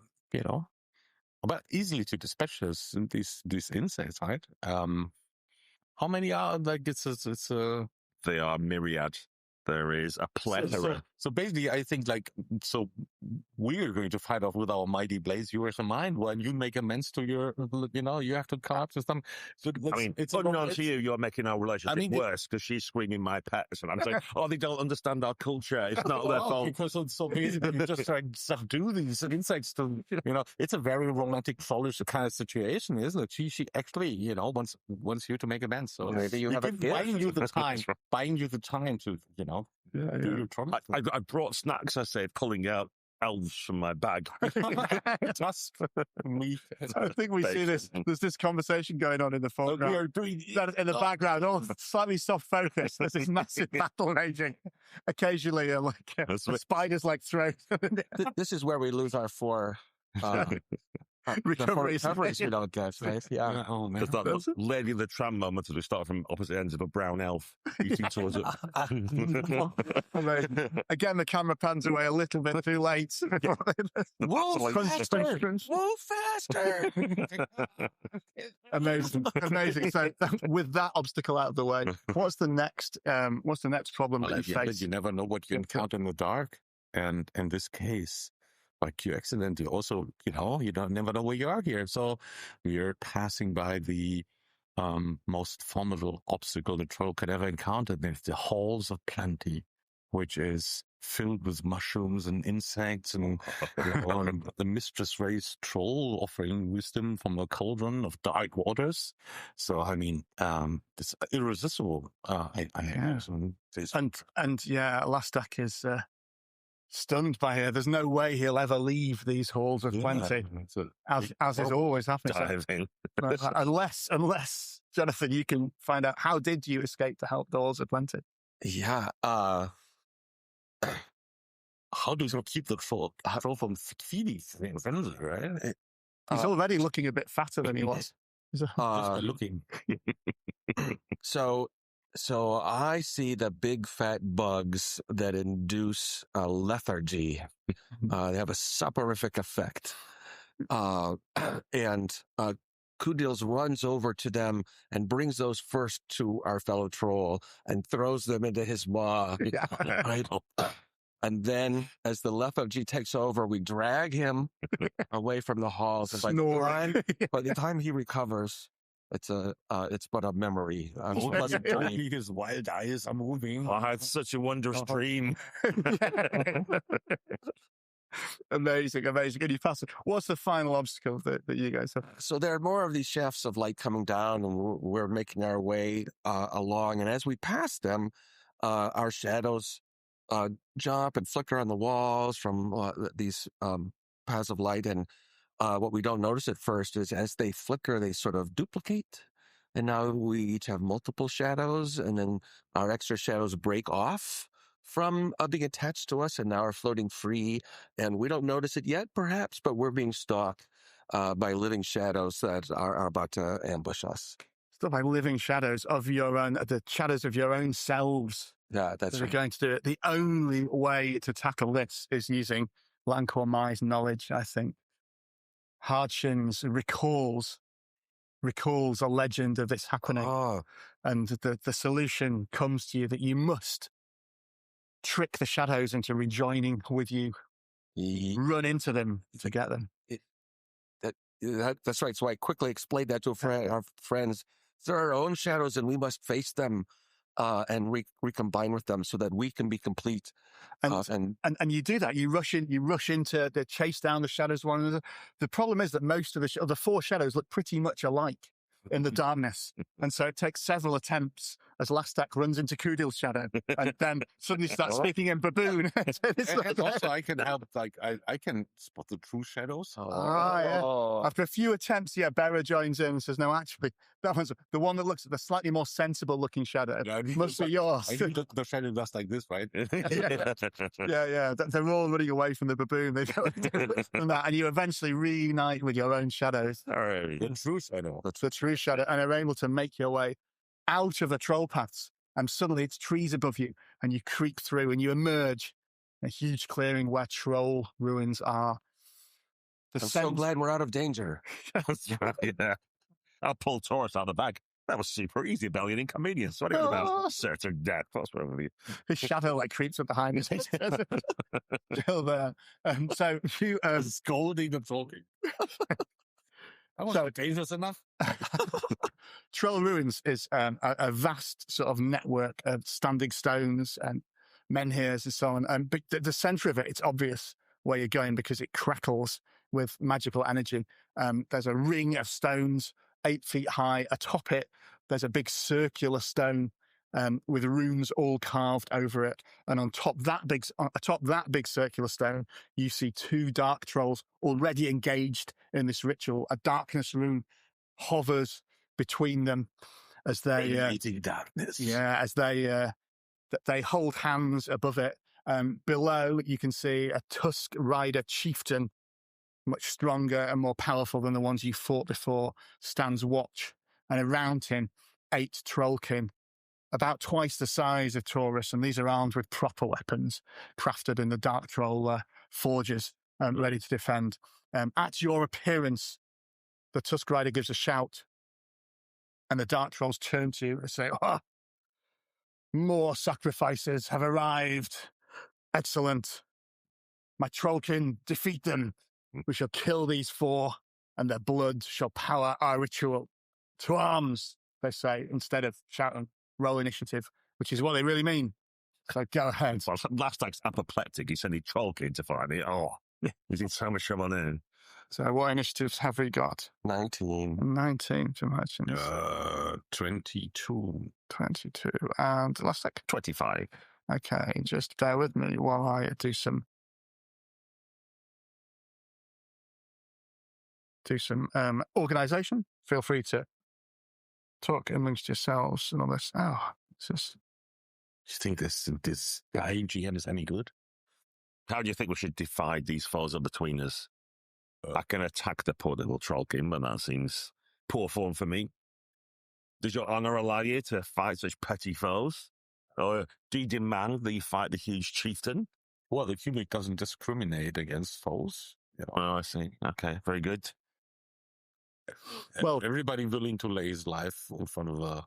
but easily to dispatch these insects, right? How many are like? They are myriad. There is a plethora. So basically, I think we're going to fight off with our mighty blades, yours and mine, while you make amends to your, you have to come up to some. So it's unknown to you, you're making our relationship worse because she's screaming my pets, and I'm saying, they don't understand our culture. It's not their fault. Because so basically, you just try to subdue these insects to, it's a very romantic, foolish kind of situation, isn't it? She actually, wants you to make amends. So maybe you have buying you the time to, do your trouble. I brought snacks, I said, pulling out elves from my bag. Just me. I think we see this. There's this conversation going on in the foreground. We are doing in the background, all slightly soft focus. There's this massive battle raging. Occasionally, spiders throat. This is where we lose our four recoveries we don't get, right? Yeah. Oh man. There's that Lady of the Tram moment as we start from opposite ends of a brown elf eating towards it. Again, the camera pans away a little bit too late. Move faster! Move faster! Amazing. So with that obstacle out of the way, what's the next problem that you face? You never know what you encounter in the dark. And in this case, like you accidentally also, you don't never know where you are here. So you're passing by the most formidable obstacle the troll could ever encounter. There's the Halls of Plenty, which is filled with mushrooms and insects, and the mistress race troll offering wisdom from a cauldron of dark waters. So I mean, it's irresistible. Lastak is stunned by her. There's no way he'll ever leave these halls of plenty, as is always happening. Unless, Jonathan, you can find out, how did you escape the halls of plenty? Yeah. How do you keep the troll from feeding things, right? He's already looking a bit fatter than he was. Looking. So I see the big fat bugs that induce lethargy. They have a soporific effect. And Kudils runs over to them and brings those first to our fellow troll and throws them into his maw. Right? And then as the lethargy takes over, we drag him away from the halls. And by the time he recovers, it's but a memory. His wild eyes are moving. I had such a wondrous dream. Amazing. And you pass it. What's the final obstacle that you guys have? So there are more of these shafts of light coming down, and we're making our way along. And as we pass them, our shadows jump and flicker on the walls from these paths of light. And what we don't notice at first is as they flicker, they sort of duplicate. and now we each have multiple shadows, and then our extra shadows break off from being attached to us and now are floating free, and we don't notice it yet, perhaps, but we're being stalked by living shadows that are about to ambush us. Still by living shadows of your own, the shadows of your own selves. Yeah, that's that are right. going to do it. The only way to tackle this is using Lancor Mai's knowledge, I think. Hardshins recalls a legend of this happening. Oh, And the solution comes to you that you must trick the shadows into rejoining with you. ye- Run into them to get them. that's right. So I quickly explained that to our friends. They're our own shadows, and we must face them and recombine with them so that we can be complete. And you do that. You rush into the chase down the shadows one another. The problem is that most of the four shadows look pretty much alike in the darkness. And so it takes several attempts as Lastak runs into Kudil's shadow and then suddenly starts speaking in baboon. And also, I can help. Like I can spot the true shadows. Yeah. After a few attempts, Bera joins in and says, "No, actually, that one's the one that looks at the slightly more sensible looking shadow. Must be yours." I need the shadow does like this, right? Yeah. They're all running away from the baboon. They don't from that, and you eventually reunite with your own shadows. The true shadow. The true shadow, and are able to make your way out of the troll paths. And suddenly it's trees above you, and you creep through, and you emerge in a huge clearing where troll ruins are. I'm so glad we're out of danger. Yeah. I'll pull Taurus out of the bag. That was super easy, Belly, and inconvenience. What about certain death? What's wrong with you? His shadow creeps up behind us. Still there. So you scolding and talking. I wasn't dangerous enough. Troll Ruins is a vast sort of network of standing stones and menhirs and so on. But the center of it, it's obvious where you're going because it crackles with magical energy. There's a ring of stones 8 feet high. Atop it, there's a big circular stone with runes all carved over it. And atop that big circular stone, you see 2 dark trolls already engaged in this ritual. A darkness rune hovers between them as they eating darkness. Yeah, as they hold hands above it. Below, you can see a Tusk Rider chieftain, much stronger and more powerful than the ones you fought before, stands watch. And around him, 8 trollkin, about twice the size of Taurus, and these are armed with proper weapons, crafted in the Dark Troll forges, ready to defend. At your appearance, the Tusk Rider gives a shout, and the Dark Trolls turn to you and say, more sacrifices have arrived. Excellent. My trollkin, defeat them. We shall kill these 4, and their blood shall power our ritual. To arms, they say, instead of shouting, roll initiative, which is what they really mean. So go ahead. Well, last night's apoplectic. He said he trollkin to find it. He's in so much trouble now. So what initiatives have we got? 19. 19 to imagine. 22. 22. And last like 25. Okay, just bear with me while I do some organization. Feel free to talk amongst yourselves and all this. It's just... Do you think this guy GM is any good? How do you think we should divide these foes up between us? I can attack the poor little trollkin, but that seems poor form for me. Does your honor allow you to fight such petty foes? Or do you demand that you fight the huge chieftain? Well, the Cubic doesn't discriminate against foes. Oh, I see. Okay, very good. Well, everybody willing to lay his life in front of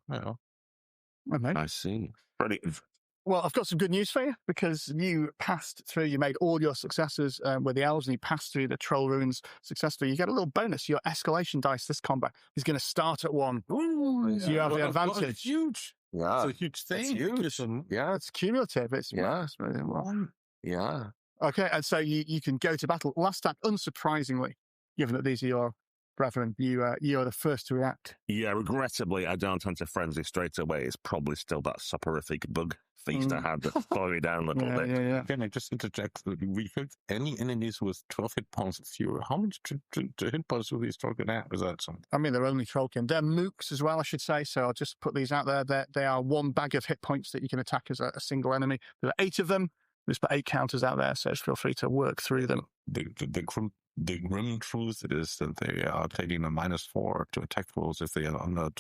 I see. Brilliant. Well, I've got some good news for you because you passed through, you made all your successes with the elves and you passed through the troll ruins successfully. You get a little bonus. Your escalation dice this combat is going to start at 1. Ooh, so you have the advantage. Well, it's huge. Yeah. It's a huge thing. It's huge. Yeah, it's cumulative. It's really well. Yeah. Okay, and so you can go to battle. Last time, unsurprisingly, given that these are your brethren, you are the first to react. Yeah, regrettably, I don't enter frenzy straight away. It's probably still that soporific bug feast I had that slowed me down a little bit. Yeah. Can I just interject? We hit any enemies with 12 hit points of fewer. How much hit points do these Trollkin have? Is that something? I mean, they're only Trollkin. They're mooks as well, I should say. So I'll just put these out there. They are one bag of hit points that you can attack as a single enemy. There are 8 of them. There's about 8 counters out there, so just feel free to work through them. The grim truth is that they are taking a -4 to attack rolls if they are under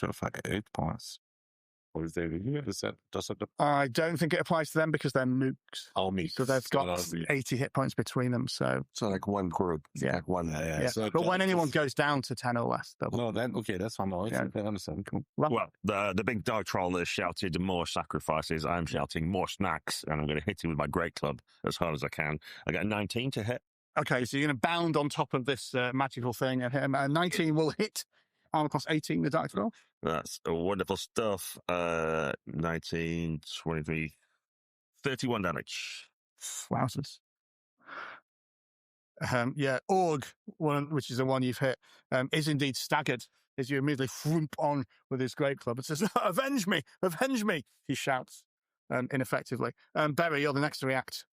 8 points. Or is there does it? I don't think it applies to them because they're mooks. Oh, me. So they've got 80 hit points between them. So like one group. Yeah. Like one. yeah. So But when anyone goes down to 10 or less, they'll... No, then okay, that's fine. I understand. Cool. Well, the big dog troll has shouted more sacrifices. I'm shouting more snacks, and I'm going to hit him with my great club as hard as I can. I got a 19 to hit. Okay, so you're going to bound on top of this magical thing and hit him. 19 will hit armor class 18, the dice roll. That's wonderful stuff. 19, 23, 31 damage. Wowzers. Org, which is the one you've hit, is indeed staggered as you immediately whoomp on with his great club and says, avenge me, he shouts ineffectively. Berry, you're the next to react.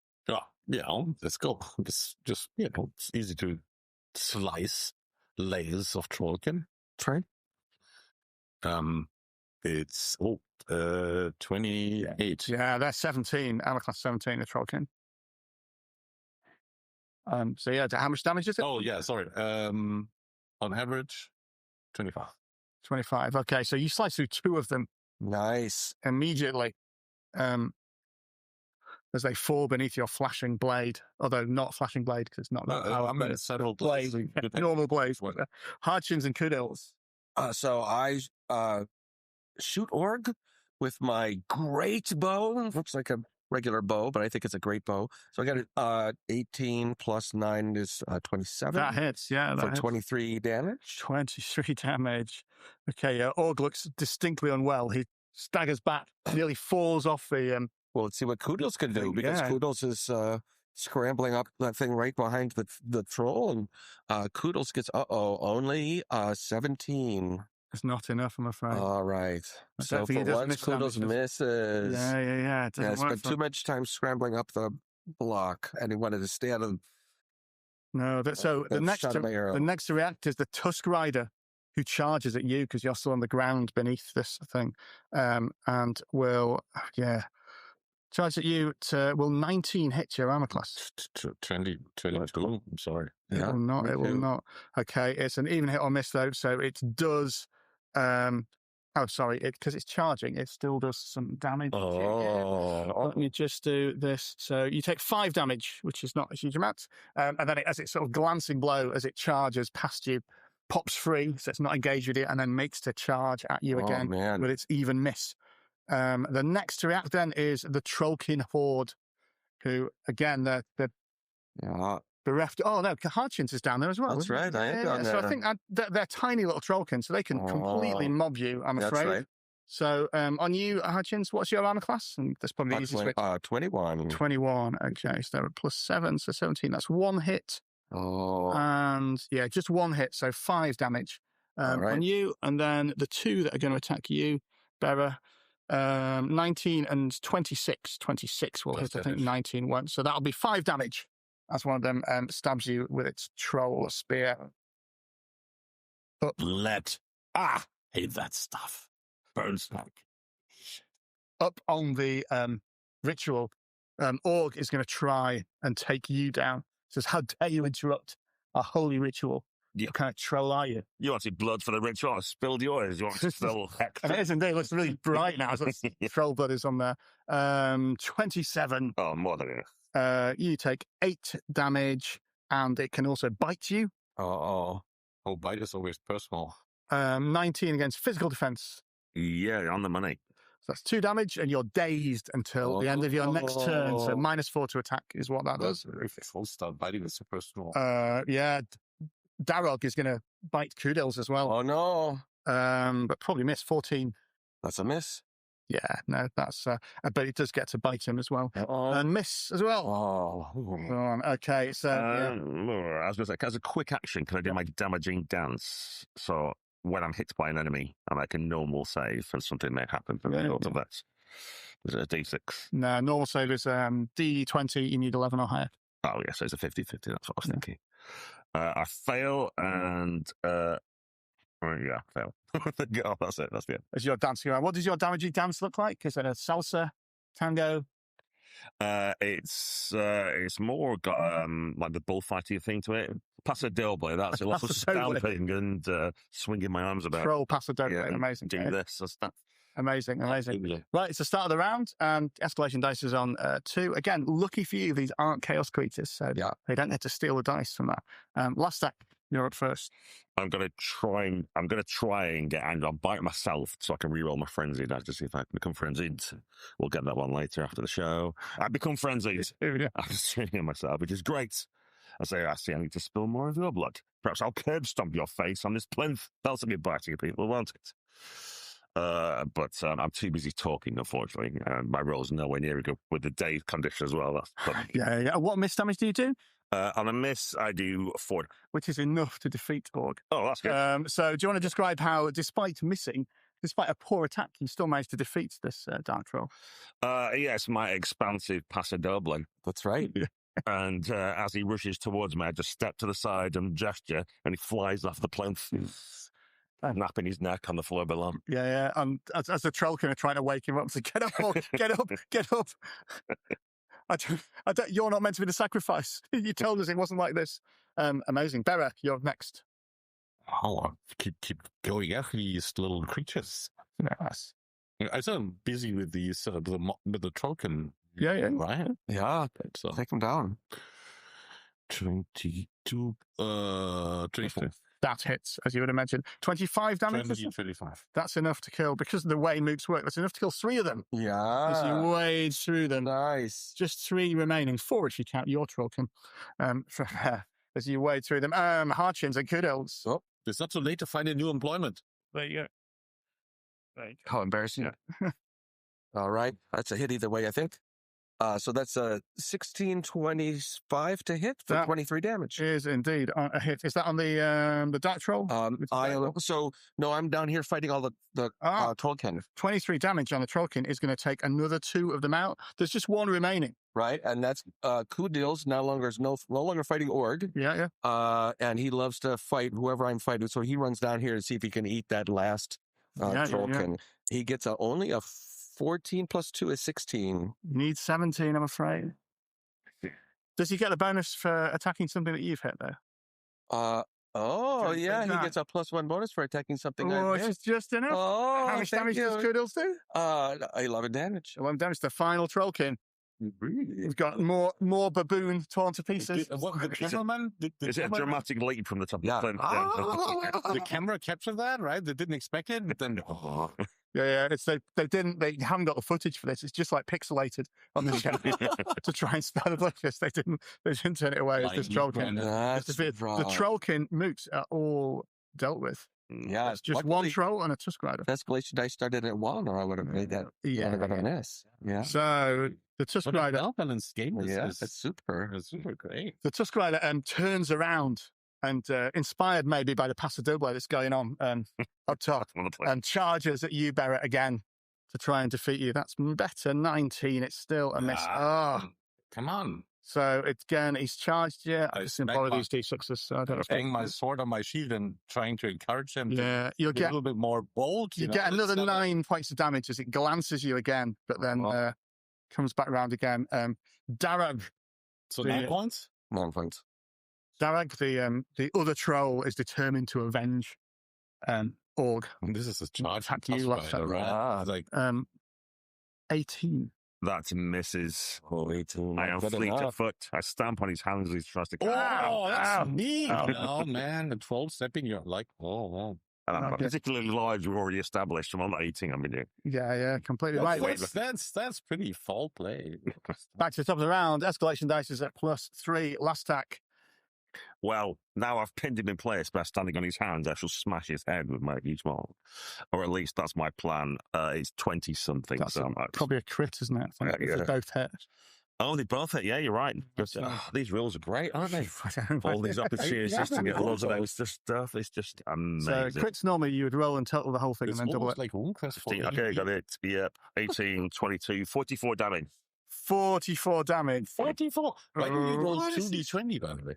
Let's go. It's just, it's easy to slice layers of Trollkin. Right? It's 28. Yeah, they're 17, armor class 17, the Trollkin. How much damage is it? Oh, yeah, sorry. On average, 25. 25. Okay, so you slice through 2 of them Nice. immediately as they fall beneath your flashing blade, although not flashing blade because it's not that power, but it's several blade, normal blade. Hardchins and Kudils. So I shoot Org with my great bow. Looks like a regular bow, but I think it's a great bow. So I got 18 plus 9 is 27. That hits, yeah. For 23 damage. 23 damage. Okay, Org looks distinctly unwell. He staggers back, nearly falls off the... Well, let's see what Kudils can do, because Kudils is scrambling up that thing right behind the troll, and Kudils gets, only 17. It's not enough, I'm afraid. All right. So for once, Kudils misses. Yeah. It doesn't work spent too much time scrambling up the block, and he wanted to stay out of... No, the next to react is the Tusk Rider, who charges at you because you're still on the ground beneath this thing, and will, charge at you. Will 19 hit your armor class? 22. I'm sorry. It will not. It will not. Okay, it's an even hit or miss though, so it does. Because it's charging, it still does some damage. Let me just do this. So you take 5 damage, which is not a huge amount, and then as it sort of glancing blow as it charges past you, pops free, so it's not engaged with it, and then makes to charge at you again with its even miss. The next to react then is the Trollkin Horde, who again they're bereft. Oh no, Hardchins is down there as well. That's right. I am down there. So I think they're tiny little Trollkin, so they can completely mob you. I'm afraid. That's right. So on you, Hardchins, what's your armor class? And that's probably the easiest way. 21. 21. Okay, so they're plus 7, so 17. That's 1 hit. And just 1 hit, so 5 damage on you, and then the 2 that are going to attack you, Bera. 19 and 26. 26 will hit. I think 19 won't. So that'll be 5 damage as one of them stabs you with its troll spear. Hate that stuff. Burns back. Up on the ritual, Org is going to try and take you down. Says, how dare you interrupt our holy ritual? Yeah. What kind of troll are you? You wanted blood for the ritual. I spilled yours. You want to spill And it is indeed. It looks really bright now. So troll blood is on there. 27. Oh, more than enough. You take 8 damage, and it can also bite you. Bite is always personal. 19 against physical defense. Yeah, on the money. So that's 2 damage, and you're dazed until the end of your next turn. So -4 to attack is what that does. If it's full start biting, it's a personal. Darog is going to bite Kudils as well. Oh no! But probably miss 14. That's a miss. Yeah, no, that's. But it does get to bite him as well, Oh. and miss as well. Oh. Go on. Okay, so yeah. I was going to say, as a quick action, can I do my damaging dance? So when I'm hit by an enemy, I make a normal save, and something may happen as a result of that. Is it a D6? No, normal save is D20. You need 11 or higher. Oh yeah, so it's a 50-50. That's what I was thinking. I fail, and yeah, fail. Oh, that's it. That's it. As you're dancing around, what does your damaging dance look like? Is it a salsa, tango? It's more got like the bullfighting thing to it. Paso doble. That's lots of stamping and swinging my arms about. Troll paso doble. Yeah, Amazing. Do this and stuff. Amazing. Right, it's the start of the round, and escalation dice is on 2. Again, lucky for you, these aren't chaos creatures, so they don't have to steal the dice from that. Last stack, you're up first. I'm gonna try and get angry. I'll bite myself so I can reroll my frenzy dice to see if I can become frenzied. We'll get that one later after the show. I become frenzied. I'm swinging myself, which is great. I say, I need to spill more of your blood. Perhaps I'll curb stomp your face on this plinth. That'll be biting people, won't it? But I'm too busy talking, unfortunately. My roll's nowhere near good with the day condition as well. Yeah. What miss damage do you do? On a miss, I do 4. Which is enough to defeat Org. Oh, that's good. So do you want to describe how, despite a poor attack, you still managed to defeat this Dark Troll? Yes, my expansive paso doble. That's right. And as he rushes towards me, I just step to the side and gesture, and he flies off the plinth. Napping his neck on the floor below. Yeah. And as the troll kind of trying to wake him up, so get up, Org, get up, get up. You're not meant to be the sacrifice. You told us it wasn't like this. Amazing. Bera, you're next. Oh, keep going after these little creatures. Yes. I'm so busy with these with the Trollkin. Yeah. Right? Yeah. So Take them down. 22, 24. That hits, as you would imagine. 25 damage? 25. That's enough to kill, because of the way mooks work, that's enough to kill 3 of them. Yeah. As you wade through them. Nice. Just 3 remaining. 4 if you count your Trollkin. As you wade through them. Harchins and Kudos. Oh, it's not too late to find a new employment. There you go. How embarrassing. All right. That's a hit either way, I think. So that's a 16-25 to hit for 23 damage. Is indeed a hit. Is that on the Dark Troll? I'm down here fighting all the Trollkin. 23 damage on the Trollkin is going to take another 2 of them out. There's just 1 remaining. Right, and that's Kudils no longer fighting Org. Yeah. And he loves to fight whoever I'm fighting, so he runs down here to see if he can eat that last Trollkin. Yeah. He gets only a 14 plus 2 is 16. You need 17, I'm afraid. Does he get the bonus for attacking something that you've hit, though? He gets a +1 bonus for attacking something. It's just enough. Oh, how much damage does Kudils do? 11 damage. 11 damage. The final Trollkin. You've got more baboon torn to pieces. The cameraman? Is it a dramatic leap from the top of the plinth? The camera captured that, right? They didn't expect it, but then... Yeah. They haven't got the footage for this. It's just like pixelated on the show to try and spell the blood. They didn't turn it away as this Trollkin. The Trollkin mooks are all dealt with. Yeah, it's just 1 troll and a Tusk Rider. Escalation dice started at 1, or I would have made that. Yeah. So the Tusk Rider. Balance game it's super. It's super great. The Tusk Rider turns around and, inspired maybe by the paso doble that's going on up top, and charges at you, Barrett, again to try and defeat you. That's better. 19. It's still a miss. Come on. So again, he's charged. Yeah, I just borrow these D6s. So I don't know. Hang my sword on my shield and trying to encourage him. Yeah, you'll get a little bit more bold. You get another 9 points of damage as it glances you again, but then comes back around again. Darag. So 9 points. 9 points. Darag, the other troll, is determined to avenge Org. This is a charge attack you last time, right? 18. That misses. 18. I am fleet of foot. I stamp on his hands as he tries to. That's neat. Oh man, the troll stepping. You're like, wow. And I'm particularly large. We've already established. I'm not eating. I mean, yeah, completely right. That's pretty foul play. Back to the top of the round. Escalation dice is at +3. Last stack. Well, now I've pinned him in place by standing on his hands. I shall smash his head with my huge maul. Or at least that's my plan. It's 20-something. That's So probably a crit, isn't it? I think if they both hit. Oh, they both hit. Yeah, you're right. These rules are great, aren't they? All these opportunities to get loads of extra stuff. It's just amazing. So crits normally you would roll and total the whole thing It's and then double it. like Runequest. 15, okay, got it. Yep. 18, 22, 44 damage. 44 damage. 44. Why do you roll What is 2d20, by the way?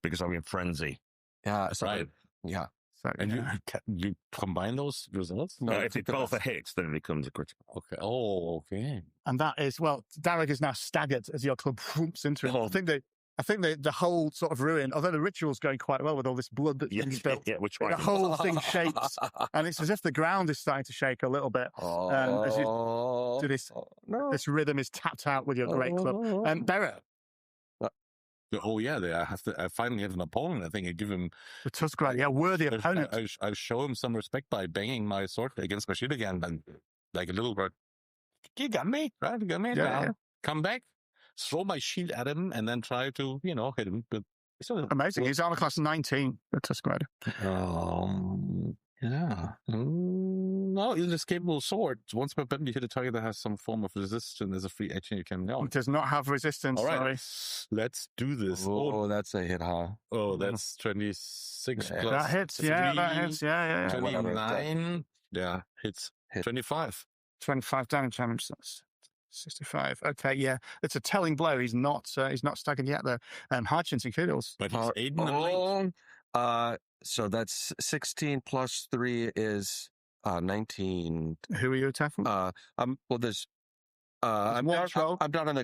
Because I'm in frenzy. Yeah, Right. Yeah. So, And you combine those results? No, if it both are hits, then it becomes a critical. Okay. Oh, okay. and that is, well, Darragh is now staggered as your club whoops into him. Oh. I think the whole sort of ruin, although the ritual's going quite well with all this blood that's been spilled, Yeah, we're trying. the whole thing shakes. And it's as if the ground is starting to shake a little bit. As you do this, this rhythm is tapped out with your great club. Barrett, Oh, yeah. I finally have an opponent. I think I give him... the Tusk Rider, yeah, worthy opponent. I show him some respect by banging my sword against my shield again. And like a little bird, you got me, right? You got me. Yeah. Come back, throw my shield at him, and then try to, hit him. But Amazing. He's armor class 19, the Tusk Rider. Yeah. No, it's an escapable sword. Once per button, you hit a target that has some form of resistance. There's a free action you can know. It does not have resistance. All right. Sorry. Let's do this. Oh, that's a hit, huh? Oh, that's 26 Yeah. plus That hits. Yeah, that 3, hits. Yeah. 29. Yeah, hits. Hit. 25. 25 damage. That's 65. Okay, yeah. It's a telling blow. He's not staggered yet, though. Hutchins and Kudos. But he's aiding and late. So that's 16 plus 3 is 19. Who are you attacking? There's I'm one troll. down on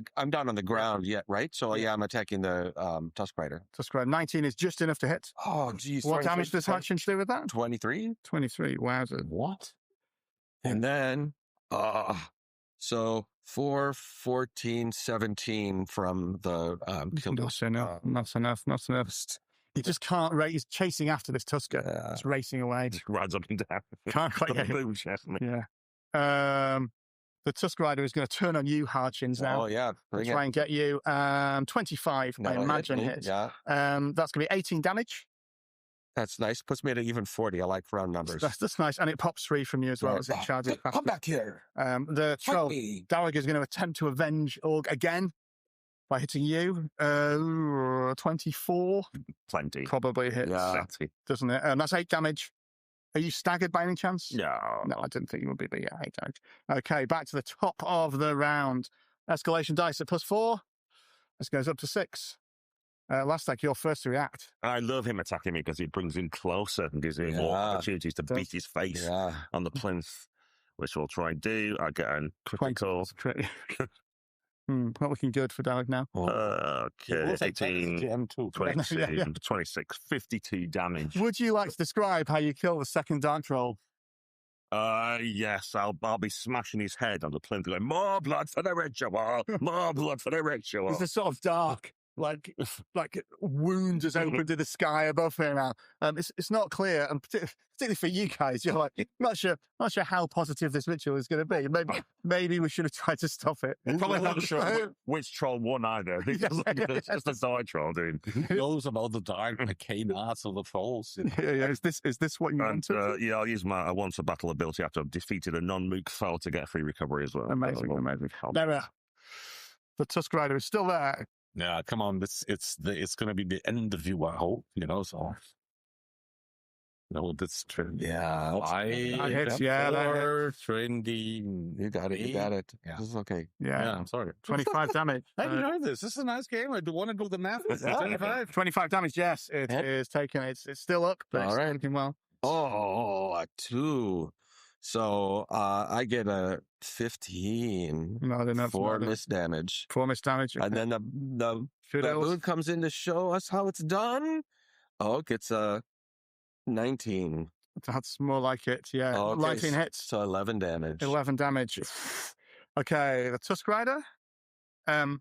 the ground yet, right? So yeah, I'm attacking the Tusk Rider. Tusk Rider. 19 is just enough to hit. Oh, geez. What damage does Hutchins do with that? 23. 23. Wowza. What? And then, so 4, 14, 17 from the kill. Not enough. You just can't rate. He's chasing after this Tusker. It's racing away. Just rides up and down. Can't quite get him. Boom, chestnut. Yeah. The Tusk Rider is going to turn on you, Hutchins, now. Oh, yeah. To try and get you. 25, I imagine hits. Yeah. That's going to be 18 damage. That's nice. Puts me at an even 40. I like round numbers. That's nice. And it pops 3 from you as well as it charges past. Come back here. The troll, Darragh, is going to attempt to avenge Org again by hitting you. 24. Plenty. Probably hits, doesn't it? That's 8 damage. Are you staggered by any chance? No, I didn't think you would be, but yeah, 8 damage. Okay, back to the top of the round. Escalation dice at +4. This goes up to 6. Last attack, you're first to react. I love him attacking me because he brings him closer and gives him more opportunities to beat his face on the plinth, which we'll try and do. I get a critical. Not looking good for Darragh now. Okay, 18, 22, 26, 52 damage. Would you like to describe how you kill the second Dark Troll? Yes, I'll be smashing his head on the plinth going, more blood for the ritual, more blood for the ritual. There's a sort of dark, like wound has opened to the sky above here now. It's not clear, and particularly for you guys, you're like not sure how positive this ritual is going to be. Maybe we should have tried to stop it. Probably not sure which troll won either. It's just a side troll, dude. Who knows about the dark arcane arts of the trolls? Yeah. Is this what you want to? Yeah, I'll use my once a battle ability after I've defeated a non-mook foe to get free recovery as well. Amazing. There, the Tusk Rider is still there. Yeah, come on. It's going to be the end of you, I hope. So. No, that's true. Yeah. That hits. Yeah, 20. You got it. Yeah. This is okay. Yeah, I'm sorry. 25 damage. I enjoyed this. This is a nice game. I do want to do the math. 25 damage. Yes, it is taken. It's still up, but it's taken well. Oh, a 2. So I get a 15 for miss damage. 4 miss damage. And then the baboon comes in to show us how it's done. Oh, it gets a 19. That's more like it, yeah. Oh, okay. Lightning hits. So 11 damage. 11 damage. Okay, the Tusk Rider. Yeah.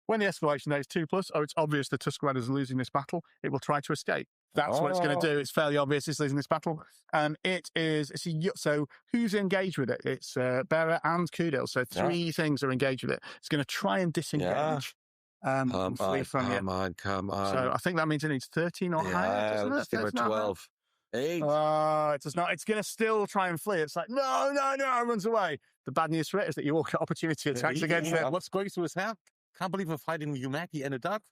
When the escalation there is 2+, it's obvious the Tusk Rider is losing this battle. It will try to escape. That's what it's going to do. It's fairly obvious it's losing this battle. So who's engaged with it? It's Bearer and Kudil. So 3 things are engaged with it. It's going to try and disengage. Come flee on, from you. come on. So I think that means it needs 13 or higher, doesn't it? Let's give it 12. 8. It does not. It's going to still try and flee. It's like, no, it runs away. The bad news for it is that you all get opportunity attacks against it. What's going through his head? Can't believe we're fighting Yumaki and a duck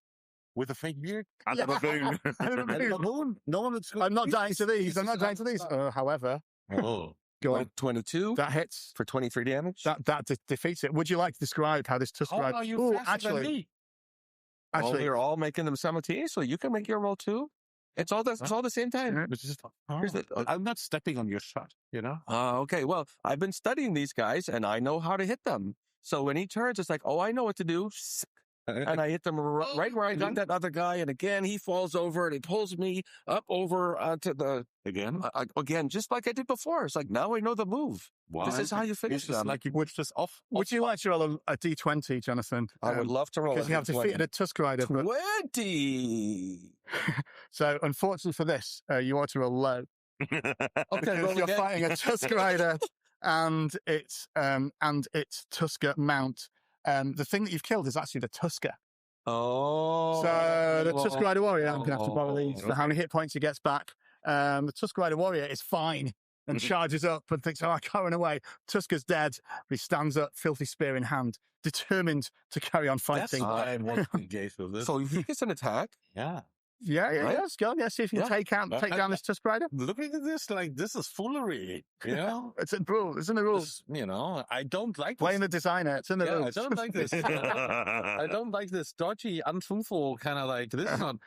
with a fake beard. And a baboon. And a baboon. No one. I'm not dying to these. I'm not dying to these. However, Oh. go on. 22 That hits. for 23 damage. That defeats it. Would you like to describe how this Tusk How Rider... are you Ooh, faster than me? Well, we're all making them simultaneously. You can make your roll too. It's all the same time. It's just, Here's the- I'm not stepping on your shot, you know? Okay. Well, I've been studying these guys and I know how to hit them. So when he turns, it's like, oh, I know what to do. And I hit them right where I got that other guy. And again, he falls over and he pulls me up over onto the... Again, just like I did before. It's like, now I know the move. Why? This is how you finish them. Like you would just off. Would you like to roll a D20, Jonathan? I would love to roll because you have defeated a Tusk Rider. But... 20. So, unfortunately for this, you ought to roll low. Okay, roll You're again. fighting a Tusk Rider and its Tusker mount. The thing that you've killed is actually the Tusker. Oh. So the Tusk Rider Warrior, I'm going to have to borrow these for how many hit points he gets back. The Tusk Rider Warrior is fine and charges up and thinks, oh, I can't run away. Tusker's dead, but he stands up, filthy spear in hand, determined to carry on That's fighting. why I want to engage with this. So he gets an attack. Yeah. Yeah, Right? let's go. Yeah, see if you can take down this Tusk Rider. Looking at this, like, this is foolery, you know? It's in rule. It's in the rules. You know, I don't like Blame this. the designer. It's in the Yeah, rules. I don't like this. I don't like this dodgy, untruthful kind of like, this is not,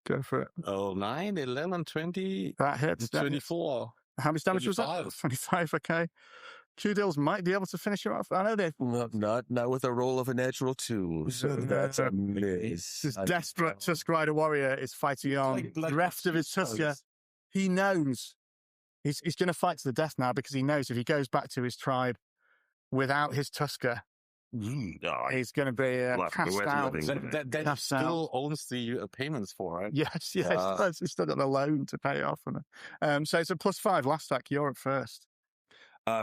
Go for it. 9, 11, 20, That hits. 24. How much damage was that? 25. 25, okay. Q-Dills might be able to finish it off. I know they've... Not with a roll of a natural 2. So that's a miss. This desperate Tusk Rider warrior is fighting on the rest of his Tusker. He knows he's going to fight to the death now because he knows if he goes back to his tribe without his Tusker, he's going to be cast out. That still owns the payments for it. Yes, he does. He's still got the loan to pay off. So it's a +5 last stack. You're up first.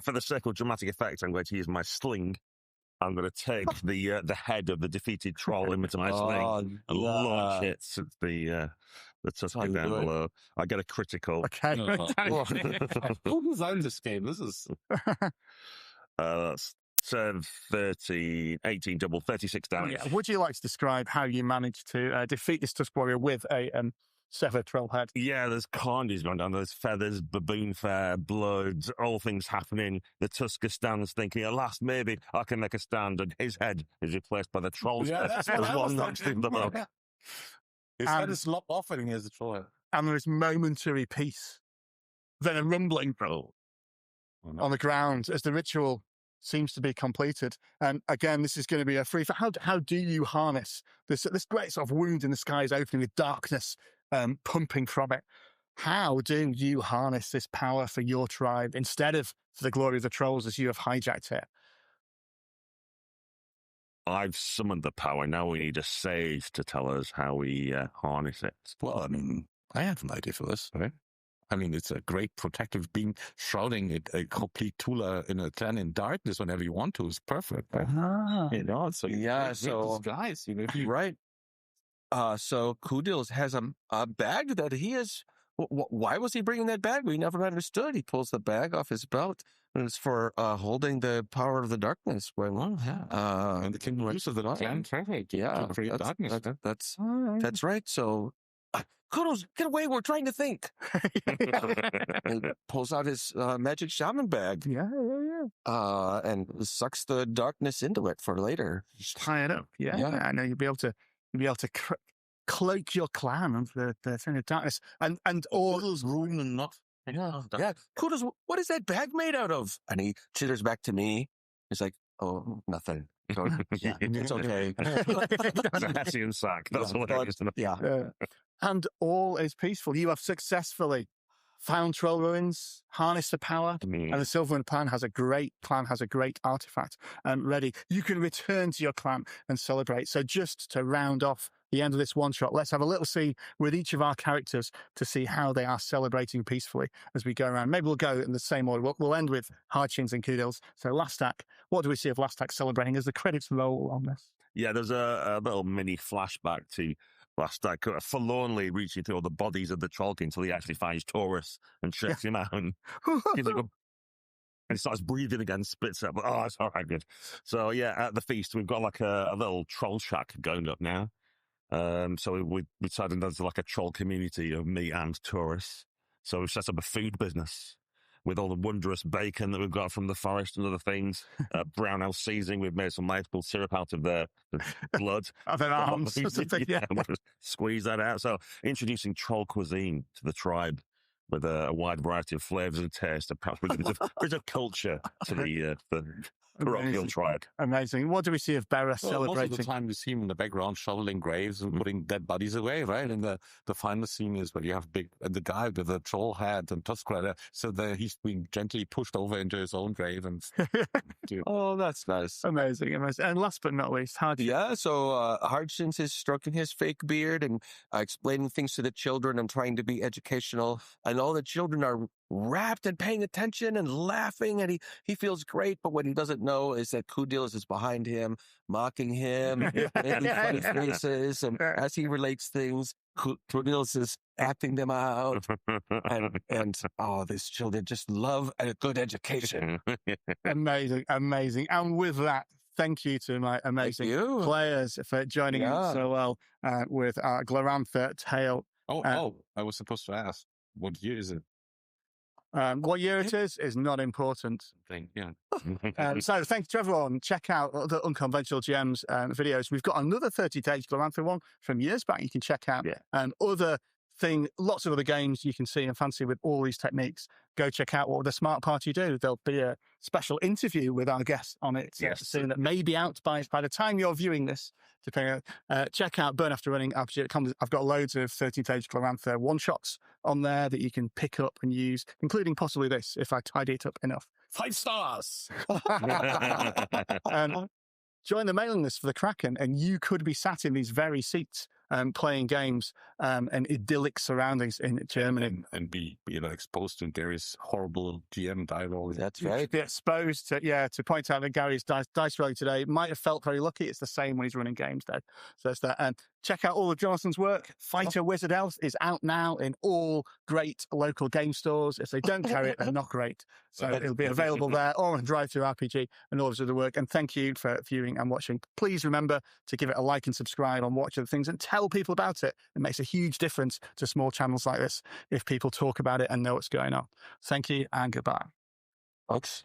For the sake of dramatic effect, I'm going to use my sling. I'm going to take the head of the defeated troll into my sling and launch it at the Tusker down below. I get a critical. Okay. Who designed this game? This is... That's 13, 18 double, 36 damage. Yeah. Would you like to describe how you managed to defeat this Tusk warrior with a severed troll head? Yeah, there's carnage going down. There's feathers, baboon fur, blood, all things happening. The Tusker stands thinking, alas, maybe I can make a stand. And his head is replaced by the troll's head. that's There's what I was one knocked in below. His head is lopped off and he has a troll head. And there is momentary peace. Then a rumbling on the ground as the ritual seems to be completed. And again, this is going to be a free... How do you harness this great sort of wound in the sky is opening with darkness pumping from it? How do you harness this power for your tribe instead of for the glory of the trolls as you have hijacked it? I've summoned the power. Now we need a sage to tell us how we harness it. Well, I mean, I have an idea for this. Okay. I mean, it's a great protective beam shrouding a complete Tula in a clan in darkness whenever you want to is perfect. Right? You know, so disguise, you know, if you... Right. So Kudils has a bag that he is... Why was he bringing that bag? We never understood. He pulls the bag off his belt, and it's for holding the power of the darkness. Well, and the king use of the clan traffic. Yeah, to create darkness. That's right. So, Kudos, get away! We're trying to think. And pulls out his magic shaman bag. And sucks the darkness into it for later. Just tie it up. Yeah. I know you'll be able to cloak your clan under the thing of darkness and all those room and not. Yeah. Kudos, what is that bag made out of? And he chitters back to me. He's like, oh, nothing. It's okay. It's a Hessian sack. That's what I used to know. Yeah. And all is peaceful. You have successfully found troll ruins, harnessed the power, and the Silverwind clan has a great artifact ready. You can return to your clan and celebrate. So just to round off the end of this one shot, let's have a little scene with each of our characters to see how they are celebrating peacefully as we go around. Maybe we'll go in the same order. We'll end with Hardchins and Kudils. So Lastak, what do we see of Lastak celebrating as the credits roll on this? Yeah, there's a little mini flashback to last night, forlornly reaching through all the bodies of the Trollkin until he actually finds Taurus and checks him out and gives him and he starts breathing again, spits up. Oh, it's all right, good. So yeah, at the feast, we've got like a little troll shack going up now. So we decided there's like a troll community of me and Taurus. So we've set up a food business with all the wondrous bacon that we've got from the forest and other things. Brown ale seasoning. We've made some maple syrup out of the blood. Of their arms. Yeah, squeeze that out. So introducing troll cuisine to the tribe with a wide variety of flavors and tastes, and perhaps a bit of culture to the parochial tribe. Amazing. What do we see of Bera celebrating? Most of the time we see him in the background shoveling graves and putting dead bodies away, right? And the final scene is where you have the guy with the troll hat and Tusk Rider, so he's being gently pushed over into his own grave. And oh, that's nice. Amazing. And last but not least, so Hardshins is stroking his fake beard and explaining things to the children and trying to be educational. And all the children are rapt and paying attention and laughing, and he feels great. But what he doesn't know is that Kudils is behind him, mocking him, making funny faces, and as he relates things, Kudils is acting them out. and these children just love a good education. Amazing. And with that, thank you to my amazing players for joining us so well with our Glorantha tale. I was supposed to ask, what year is it? What year it is not important. So thanks to everyone. Check out the Unconventional GMs videos. We've got another 30 Days Glorantha one from years back you can check out. Lots of other games you can see and fancy with all these techniques. Go check out what the Smart Party do. There'll be a special interview with our guests on it soon that may be out by the time you're viewing this. Check out Burn After Running RPG. I've got loads of 13th Age Glorantha one-shots on there that you can pick up and use, including possibly this, if I tidy it up enough. 5 stars! Join the mailing list for the Kraken, and you could be sat in these very seats playing games and idyllic surroundings in Germany. And be exposed to Gary's horrible GM dialogue. That's right. Be exposed to point out that Gary's dice roll today might have felt very lucky. It's the same when he's running games day. So it's that. Check out all of Jonathan's work. Fighter Wizard Elf is out now in all great local game stores. If they don't carry it, they're not great. So it'll be available there or on Drivethru RPG and all of the work. And thank you for viewing and watching. Please remember to give it a like and subscribe on Watch Other Things and tell people about it. It makes a huge difference to small channels like this if people talk about it and know what's going on. Thank you and goodbye. Thanks.